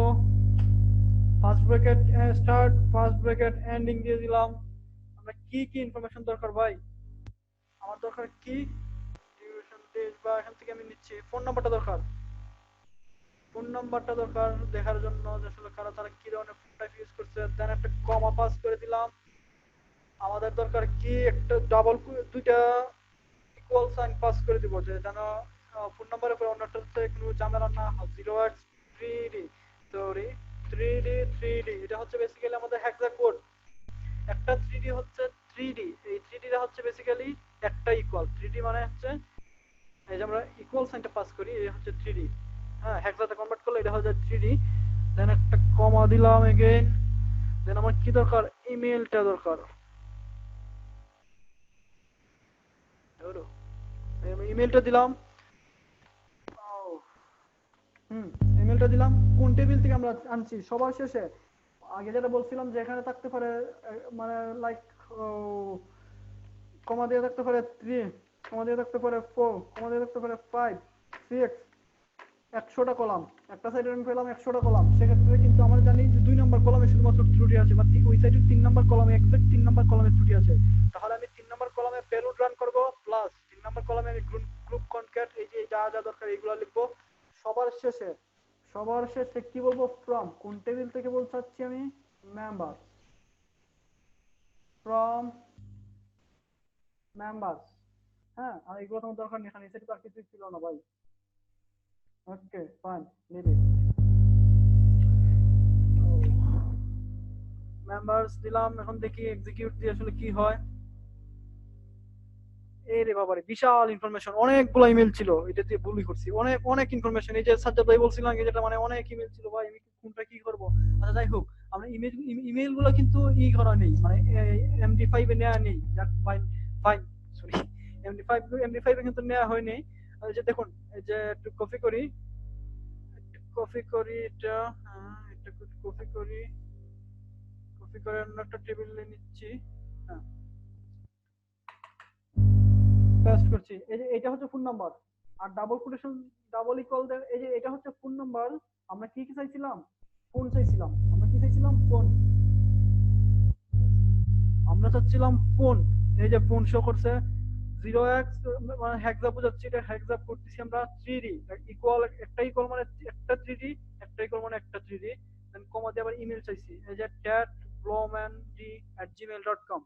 first bracket start, first bracket ending দিয়ে দিলাম। আমরা কি কি ইনফরমেশন দরকার ভাই, আমার দরকার কি ডিউরেশন ডেজ, বা এখান থেকে আমি নিচ্ছি ফোন নাম্বারটা দরকার, ফোন নাম্বারটা দরকার দেখার জন্য যে আসলে কারা তারা কি ধরনের ফোন টাইপ ইউজ করছে। দেন একটা কমা পাস করে দিলাম। আমাদের দরকার কি একটা ডাবল দুইটা ইকুয়াল সাইন পাস করে দিব, যে যেন ফোন নাম্বারের পরে অন্যটাতে কোনো ঝামেলা না হয়। 0x3d সরি 3d এটা হচ্ছে বেসিক্যালি আমাদের হেক্সা কোড। একটা 3d হচ্ছে 3d, এই 3d টা হচ্ছে বেসিক্যালি একটা ইকুয়াল। 3d মানে হচ্ছে এই যে আমরা ইকুয়াল সাইনটা পাস করি, এই হচ্ছে 3d। হ্যাঁ হেক্সাতে কনভার্ট করলে এটা হচ্ছে 3d। দেন একটা কমা দিলাম এগেইন। দেন আমার কি দরকার, ইমেলটা দরকার। ইমেলটা দিলাম, ইমেলটা দিলাম। কোন টেবিল থেকে আমরা আনছি সবার শেষে, আগে যেটা বলছিলাম যে এখানে থাকতে পারে মানে লাইক কমা দিয়ে থাকতে পারে 3, কমা দিয়ে থাকতে পারে 4, কমা দিয়ে থাকতে পারে 5, 6, 100টা কলাম। একটা সাইডে আমি পেলাম 100টা কলাম। সেক্ষেত্রে কিন্তু আমরা জানি যে 2 নম্বর কলামে শুধুমাত্র ত্রুটি আছে, বা ওই সাইডে 3 নম্বর কলামে এক্সাক্ট 3 নম্বর কলামে ত্রুটি আছে। তাহলে আমি 3 নম্বর কলামে পেলোড রান করব, প্লাস 3 নম্বর কলামে আমি গ্রুপ কনক্যাট এই যে যা যা দরকার এইগুলো লিখবো। সবার শেষে কি বলবো, ফ্রম কোন টেবিল থেকে বলতে চাচ্ছি আমি, মেম্বার, ফ্রম মেম্বারস। হ্যাঁ আর এগুলো তোমার দরকার নেই, এখানে সেটা তো আর কিছু ছিল না ভাই। Okay fine, leave it. Members দিলাম। এখন দেখি এক্সিকিউট দিয়ে আসলে কি হয়। এই রে বাবারে বিশাল ইনফরমেশন, অনেকগুলো ইমেল ছিল, এটা দিয়ে ভুলই করছি। অনেক অনেক ইনফরমেশন, এই যে সাজ্জাদ ভাই বলছিলাম যেটা মানে অনেক ইমেল ছিল ভাই, আমি কোনটা কি করব। আচ্ছা যাই হোক, আমরা ইমেল গুলো কিন্তু করা নেই, মানে MD5 এ নেওয়া নেই। যাক ফাইন ফাইন সরি, MD5 এ কিন্তু নেওয়া হয়নি। এই যে দেখুন, এই যে একটু কপি করি এটা, একটু কপি করে অন্য একটা টেবিলে নিচ্ছি। হ্যাঁ পেস্ট করছি। এই যে এটা হচ্ছে ফোন নাম্বার, আর ডাবল কোটেশন ডাবল ইকুয়াল, এই যে এটা হচ্ছে ফোন নাম্বার। আমরা কি কি চাইছিলাম, ফোন চাইছিলাম। আমরা কি চাইছিলাম, ফোন। আমরা চাচ্ছিলাম ফোন। এই যে ফোন শো করছে 0x মানে হেক্সা বোঝাচ্ছি, এটা হেক্সা করতেছি আমরা 3d ইকুয়াল, একটা ইকুয়াল মানে একটা 3d, একটা ইকুয়াল মানে একটা 3d। দেন কমা দিয়ে আবার ইমেল চাইছি, এই যে @blowmand@gmail.com।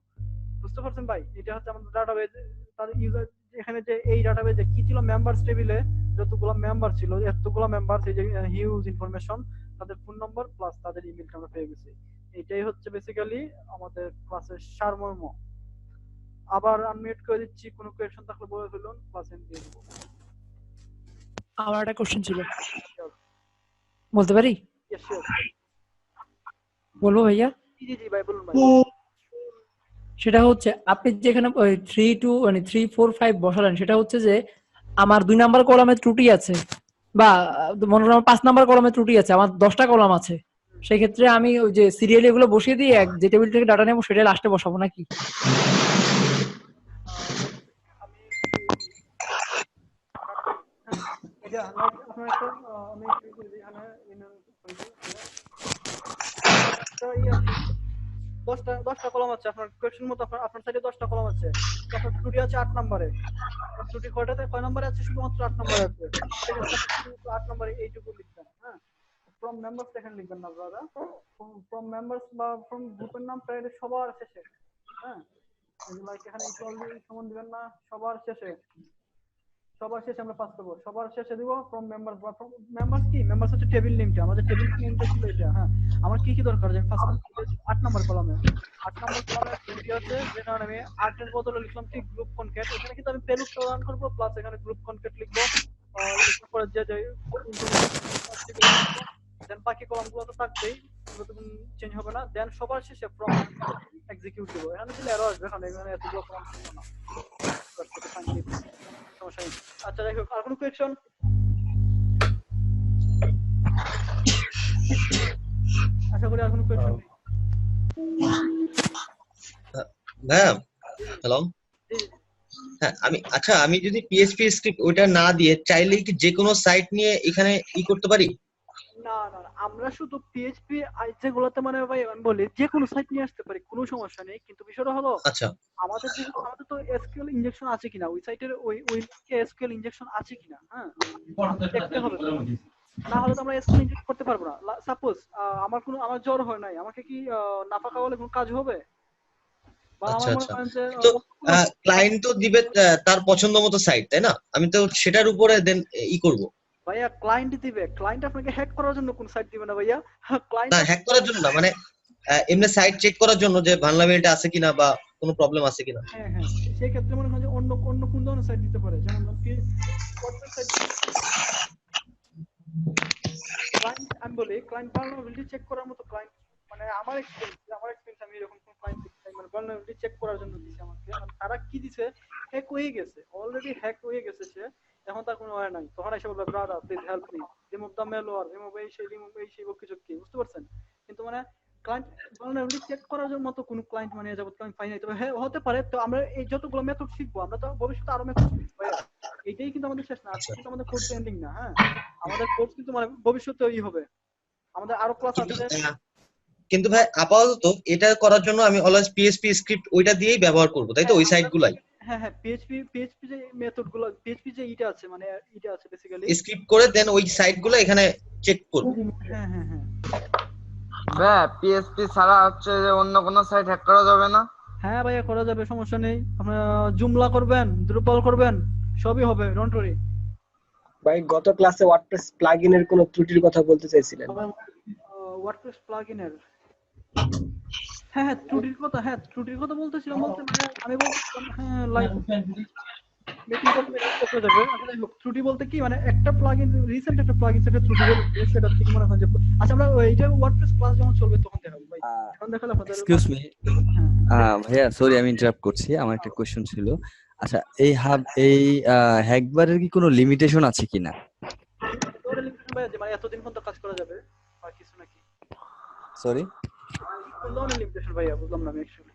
বুঝতে পারছেন ভাই, এটা হচ্ছে আমাদের ডাটাবেজ। তাদের ইউজার এখানে যে এই ডাটাবেজে কি ছিল, মেম্বারস টেবিলে যতগুলো মেম্বার ছিল, এতগুলো মেম্বার, এই যে হিউজ ইনফরমেশন, তাদের ফোন নাম্বার প্লাস তাদের ইমেলটা আমরা পেয়ে গেছি। এটাই হচ্ছে বেসিক্যালি আমাদের ক্লাসের সারমর্ম। আবার আনমিউট করে দিচ্ছি, কোনো কোয়েশ্চেন থাকলে বলে ফেলুন, ক্লাস এন্ড দিয়ে দেব। আমার একটা কোশ্চেন ছিল, বলতে পারি? বলবো ভাইয়া? জি ভাই বলুন ভাই। সেটা হচ্ছে আপনি যেখানে 3 মানে 3 4 5 বসালেন, সেটা হচ্ছে যে আমার 2 নাম্বার কলামে ত্রুটি আছে, বা মনে করেন 5 নাম্বার কলামে ত্রুটি আছে, আমার 10টা কলাম আছে। সেই ক্ষেত্রে আমি ওই যে সিরিয়ালি এগুলো বসিয়ে দিয়ে যে টেবিল থেকে ডাটা নেবো সেটা লাস্টে বসাবো নাকি? এটা আপনার একটা আমি এখানে 10টা কলাম আছে আপনার কোয়েশ্চেন মতো আপনার সাইডে 10টা কলাম আছে। তো আপনার ত্রুটি আছে 8 নম্বরে। ত্রুটি কয় নম্বরে আছে? শুধুমাত্র 8 নম্বরে আছে। ঠিক আছে, শুধু 8 নম্বরে এইটুকু লিখবেন। হ্যাঁ, ফ্রম মেম্বার্স এখানে লিখবেন না দাদা, ফ্রম মেম্বার্স বা ফ্রম গ্রুপের নাম প্রায় সবার শেষে। হ্যাঁ, লাইক এখানে ইকুয়ালি সমান দিবেন না, সবার শেষে আমরা পাস করব। সবার শেষে দিব ফ্রম মেম্বার্স বা ফ্রম মেম্বার্স কি? মেম্বার্স হচ্ছে টেবিল নেমটা, আমাদের টেবিল নেমটা ছিল এটা। হ্যাঁ, আমার কি দরকার? যে ফার্স্ট 8 নম্বর কলামে ত্রুটি আছে, যে কারণে আমি 8 এর বদলে লিখলাম কি গ্রুপ কনক্যাট। এখানে কিন্তু আমি পেলুড প্রদান করব প্লাস এখানে গ্রুপ কনক্যাট লিখবো। এরপরে যে দেন বাকি কলামগুলো তো থাকবেই, চেঞ্জ হবে না। দেন সবার শেষে ফ্রম এক্সিকিউট দেব। এখানে দিলে এরর আসবে, কারণ এখানে এতগুলো কলাম ছিল না। সমস্যা নেই। আচ্ছা, যাই হোক, আর কোনো কোয়েশ্চন? আশা করি আর কোনো কোয়েশ্চন নেই। হ্যাঁ, হ্যালো। হ্যাঁ, আমি যদি পিএইচপি স্ক্রিপ্ট ওইটা না দিয়ে চাইলেই কি যে কোনো সাইট নিয়ে এখানে করতে পারি? না, আমরা শুধু পিএইচপি যেগুলোতে মানে ভাই আমি বলি যে কোনো সাইট নিয়ে আসতে পারি, কোনো সমস্যা নেই। কিন্তু বিষয়টা হলো আচ্ছা, আমাদের তো এসকিউএল ইনজেকশন আছে কিনা, ওই সাইটের ওই এসকিউএল ইনজেকশন আছে কিনা। হ্যাঁ, দেখতে হবে। না হলে তো আমরা এসকিউএল ইনজেক্ট করতে পারবো না। সাপোজ আমার জ্বর হয় নাই, আমাকে কি নাফা খাওয়ালে কোনো কাজ হবে? বা আমার মনে করেন যে তো ক্লায়েন্ট তো দিবে তার পছন্দ মতো সাইট, তাই না? আমি তো সেটার উপরে দেন করব। ভাইয়া ক্লায়েন্ট দিবে, ক্লায়েন্ট আপনাকে হ্যাক করার জন্য কোন সাইট দিবে না ভাইয়া। ক্লায়েন্ট না, হ্যাক করার জন্য না, মানে এমনি সাইট চেক করার জন্য যে ভালনারেবিলিটি আছে কিনা বা কোনো প্রবলেম আছে কিনা। হ্যাঁ, সেই ক্ষেত্রে মনে হয় যে অন্য কোন ধরনের সাইট দিতে পারে, যেমন কি WordPress সাইট। ক্লায়েন্ট আমি বলি ক্লায়েন্ট ভালনারেবিলিটি চেক করার মতো ক্লায়েন্ট, মানে আমার এক্সপেরিয়েন্স আমি এরকম কোন ক্লায়েন্ট দেখি মানে ভালনারেবিলিটি চেক করার জন্য দিছে আমাকে। মানে তারা কি দিছে, হ্যাক হয়ে গেছে, অলরেডি হ্যাক হয়ে গেছে সে, এখন তার কোনো ওয়ে নাই। তখন এসে বলবে brother please help me, remove the malware, remove এই সেই বকি, বুঝতে পারছেন? কিন্তু মানে ক্লায়েন্ট ভালনারেবিলিটি চেক করার মতো কোনো ক্লায়েন্ট মানে যাবত আমি পাই নাই। তবে হ্যাঁ হতে পারে। তো আমরা এই যতগুলো মেথড শিখবো, আমরা তো ভবিষ্যতে আরো মেথড শিখবো। এইটাই কিন্তু আমাদের শেষ না, কিন্তু আমাদের কোর্স এন্ডিং না। হ্যাঁ, আমাদের কোর্স কিন্তু মানে ভবিষ্যতে হবে, আমাদের আরো ক্লাস আছে। কিন্তু ভাই আপাতত এটা করার জন্য আমি অলওয়েজ পিএইচপি স্ক্রিপ্ট ওইটা দিয়েই ব্যবহার করব, তাই তো? ওই সাইটগুলাই হ্যাঁ, পিএইচপি যে মেথডগুলো, পিএইচপি যে এটা আছে মানে এটা আছে বেসিক্যালি স্ক্রিপ্ট করে দেন ওই সাইটগুলো এখানে চেক করব। হ্যাঁ। ভাই পিএইচপি ছাড়া হচ্ছে যে অন্য কোনো সাইট হ্যাক করা যাবে না? হ্যাঁ ভাইয়া, করা যাবে, সমস্যা নেই। আপনারা জুমলা করবেন, দ্রুপাল করবেন, সবই হবে, ডোন্ট ওয়ারি। ভাই গত ক্লাসে ওয়ার্ডপ্রেস প্লাগইনের কোনো ত্রুটির কথা বলতে চাইছিলেন। ওয়ার্ডপ্রেস প্লাগইনের হ্যাঁ ত্রুটির কথা বলতেছিলাম। বলতে মানে আমি বলছিলাম লাইক মেকিং করতে যাবে। আসলে ত্রুটি বলতে কি মানে একটা প্লাগইন, রিসেন্ট একটা প্লাগইন সেটা ত্রুটি বলতে, সেটা ঠিক মনে হয় যে আচ্ছা আমরা এইটা ওয়ার্ডপ্রেস ক্লাস যখন চলবে তখন দেখাবো ভাই। এখন দেখালে আপনাদের এক্সকিউজ মি ভাইয়া, সরি আমি ইন্টারাপ্ট করছি, আমার একটা কোশ্চেন ছিল। আচ্ছা, এই হ্যাকবারের কি কোনো লিমিটেশন আছে কিনা? মানে এতদিন পর্যন্ত কাজ করা যাবে আর কিছু নাকি? সরি, কোন ধরনের লিমিটেশন ভাইয়া? বুঝলাম না আমি অ্যাকচুয়ালি,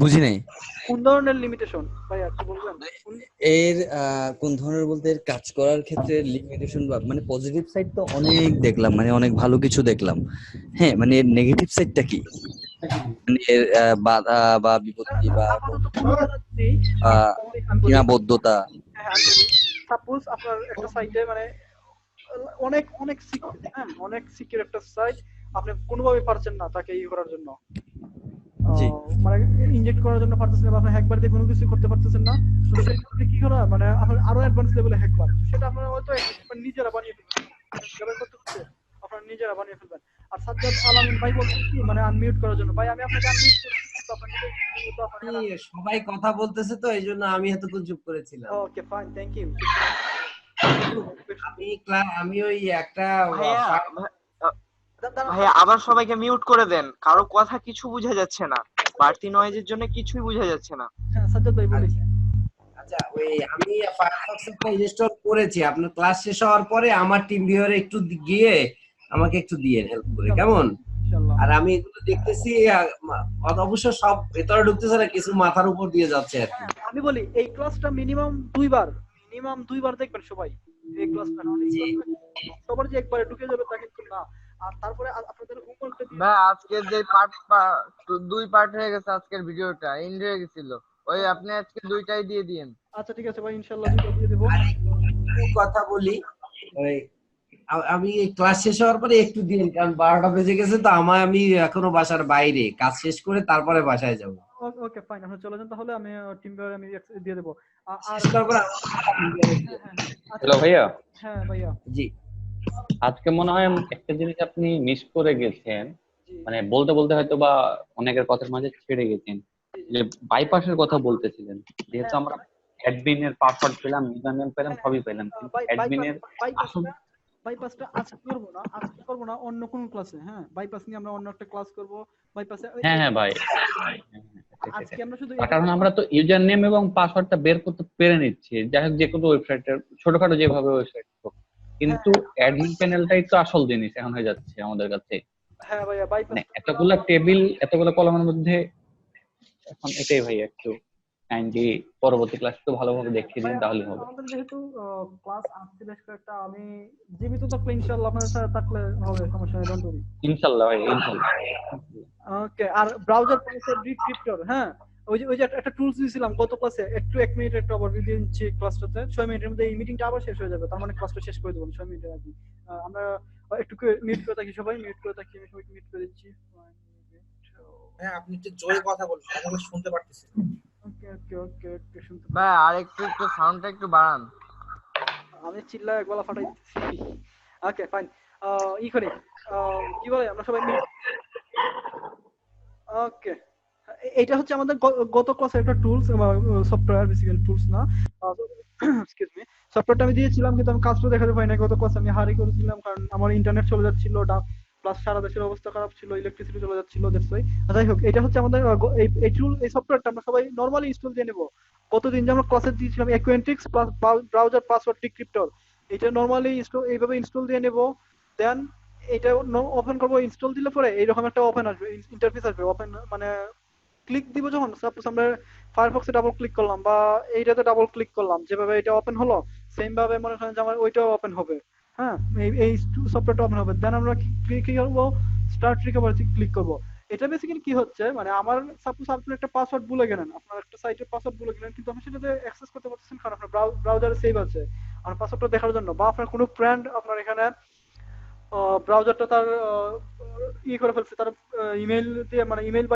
বুঝি নাই। কোন ধরনের লিমিটেশন ভাইয়া কি বলবেন? এর কোন ধরনের বলতে এর কাজ করার ক্ষেত্রে লিমিটেশন বা মানে পজিটিভ সাইড তো অনেক দেখলাম, মানে অনেক ভালো কিছু দেখলাম। হ্যাঁ, মানে এর নেগেটিভ সাইডটা কি? মানে এর বাধা বা বিপত্তি বা সীমাবদ্ধতা। সাপোজ আপনার একটা সাইটে মানে অনেক সিকিউর, হ্যাঁ অনেক সিকিউর একটা সাইট, আপনি কোনোভাবে পারছেন না তাকে করার জন্য, মানে ইনজেক্ট করার জন্য পারতেছেন না, আপনি হ্যাকবার দিয়ে কোনো কিছু করতে পারতেছেন না। তো সেক্ষেত্রে কি করা, মানে আপনার আরো অ্যাডভান্স লেভেলে হ্যাকবার, সেটা আপনারা হয়তো নিজেরা বানিয়ে ফেলবেন, আপনারা নিজেরা বানিয়ে ফেলবেন। আর সাজ্জাদ আলামিন ভাই বলছেন কি মানে আনমিউট করার জন্য। ভাই আমি আপনাকে আনমিউট করছি, সবাই কথা বলতেছে তো এইজন্য আমি এতক্ষণ চুপ করেছিলাম। Okay fine, thank you. আমি ওই একটা ভাইয়া আবার সবাইকে মিউট করে দেন, কারো কথা কিছু বোঝা যাচ্ছে না, বাড়তি নয়েজের জন্য কিছুই বোঝা যাচ্ছে না। হ্যাঁ সাজ্জাদ ভাই বলেন। আচ্ছা, ওই আমি ফায়ারফক্সটা ইনস্টল করেছি, আপনার ক্লাস শেষ হওয়ার পরে আমার টিম ভিউয়ারে একটু গিয়ে আমাকে একটু দিয়ে হেল্প করে, কেমন? আর আমি এগুলো দেখতেছি, অবশ্য সব ভেতরে ঢুকতেছে না, কিছু মাথার উপর দিয়ে যাচ্ছে আর কি। আমি বলি এই ক্লাসটা মিনিমাম দুইবার দেখবেন সবাই। এই ক্লাসটা সবার যে একবারে ঢুকে যাবে তা কিন্তু না, আর তারপরে আপনাদের হোমওয়ার্কটা দিয়ে ভাই আজকের যে দুই পার্ট হয়ে গেছে আজকের ভিডিওটা এন্ড হয়ে গেছিল ওই আপনি আজকে দুইটাই দিয়ে দিয়েন। আচ্ছা ঠিক আছে ভাই, ইনশাআল্লাহ দুটো দিয়ে দেবো। কথা বলি, ওই আমি ক্লাস শেষ হওয়ার পরে একটু দিন, কারণ 12টা বেজে গেছে তো আমি এখনো বাসার বাইরে, কাজ শেষ করে তারপরে বাসায় যাব। ওকে ফাইন, আপনি চলে যান তাহলে, আমি টিম ভিউয়ার আমি দিয়ে দেবো। আর হ্যালো ভাইয়া। হ্যাঁ ভাইয়া। জি। আজকে মনে হয় একটা জিনিস আপনি মিস করে গেছেন, মানে বলতে বলতে হয়তো বা অনেকের কথার মাঝে ছেড়ে গেছেন, যে বাইপাসের কথা বলতেছিলেন। যেহেতু আমরা অ্যাডমিনের পাসওয়ার্ড পেলাম, ইউজারনেম পেলাম, সবই পেলাম, কিন্তু অ্যাডমিনের বাইপাসটা আজকে করবো না অন্য কোন ক্লাসে। হ্যাঁ, বাইপাস নিয়ে আমরা অন্য একটা ক্লাস করব। বাইপাসে হ্যাঁ ভাই, আজকে আমরা শুধু কারণ আমরা তো ইউজার নেম এবং পাসওয়ার্ডটা বের করতে পেরে নিচ্ছি, যাই হোক যে কোনো ওয়েবসাইটের ছোটখাটো যেভাবে ওয়েবসাইট হোক, কিন্তু অ্যাডমিন প্যানেলটাই তো আসল জিনিস এখন হয়ে যাচ্ছে আমাদের কাছে। হ্যাঁ ভাইয়া, বাইপাস এতগুলা টেবিল, এতগুলা কলামের মধ্যে এখন এটাই ভাই একটু কাইন্ডলি পরবর্তী ক্লাস তো ভালোভাবে দেখিয়ে দিন, তাহলে হবে। আমাদের যেহেতু ক্লাস আসছে বেশ কয়েকটা, আমি জীবিত থাকলে ইনশাআল্লাহ আপনাদের সাথে থাকলে হবে, সমস্যা নেই, ডোন্ট ওয়ারি। ইনশাআল্লাহ ভাই, ইনশাআল্লাহ। ওকে, আর ব্রাউজার পাসওয়ার্ড ডিক্রিপ্টর, হ্যাঁ ওই যে একটা টুলস দিয়েছিলাম গত ক্লাসে, একটু 1 মিনিট একটু ওভারভিউ দিয়ে দিচ্ছি ক্লাসটাতে। 6 মিনিটের মধ্যে এই মিটিংটা আবার শেষ হয়ে যাবে, তার মানে ক্লাসটা শেষ করে দেবো 6 মিনিটের আগে। আমরা একটু মিউট করে থাকি, সবাই মিউট করে থাকি, আমি সবাইকে মিউট করে দিচ্ছি। হ্যাঁ, আপনি একটু জোরে কথা বলুন, আমি শুনতে পারতেছি। ওকে ওকে ওকে ওকে, শুনতে ভাই আর একটু সাউন্ডটা একটু বাড়ান। আমি চিল্লা একবেলা ফাটাই দিচ্ছি। ওকে ফাইন, ই করি, কি বলে আমরা সবাই মিলে। ওকে, এইটা হচ্ছে আমাদের গত ক্লাসের একটা টুলস, সফটওয়্যার, বেসিক্যালি টুলস না, এক্সকিউজ মি, সফটওয়্যারটা আমি দিয়েছিলাম কিন্তু আমি কাজটা দেখাতে পাই না গত ক্লাসে। আমি হারি করেছিলাম কারণ আমার ইন্টারনেট চলে যাচ্ছিল, প্লাস সারা দেশের অবস্থা খারাপ ছিল, ইলেকট্রিসিটি চলে যাচ্ছিল, দ্যাটস ওয়াই। যাই হোক, এটা হচ্ছে আমাদের এই টুল, এই সফটওয়্যারটা আমরা সবাই নরমালি ইনস্টল দিয়ে নেব। গতদিন যে আমরা ক্লাসে দিয়েছিলাম অ্যাকুয়েন্টিক্স প্লাস ব্রাউজার পাসওয়ার্ড ডিক্রিপ্টর, এটা নরমালি এইভাবে ইনস্টল দিয়ে নেব। দেন এটা ওপেন করব, ইনস্টল দিলে পরে এইরকম একটা ওপেন আসবে, ইন্টারফেস আসবে। ওপেন মানে ক্লিক দিব যখন, সাপোজ আমরা ফায়ারফক্সে ডাবল ক্লিক করলাম বা এইটাতে ডাবল ক্লিক করলাম, যেভাবে এটা ওপেন হলো সেম ভাবে মনে করেন যে আমার ওইটাও ওপেন হবে। হ্যাঁ, এই সফটওয়্যারটা ওপেন হবে। দেন আমরা কি করব, স্টার্ট রিকভারি ক্লিক করব। এটা বেসিক্যালি কি হচ্ছে, মানে আমার সাপোজ আপনি একটা পাসওয়ার্ড ভুলে গেলেন, আপনার একটা সাইটের পাসওয়ার্ড ভুলে গেলেন, কিন্তু আপনি সেটাতে অ্যাক্সেস করতে পারতেছেন কারণ আপনার ব্রাউজারে সেভ আছে আর পাসওয়ার্ডটা দেখার জন্য, বা আপনার কোনো ফ্রেন্ড আপনার এখানে ব্রাউজারটা তার ই করে ফেলছে, তার ইমেইল দিয়ে, মানে ইমেইল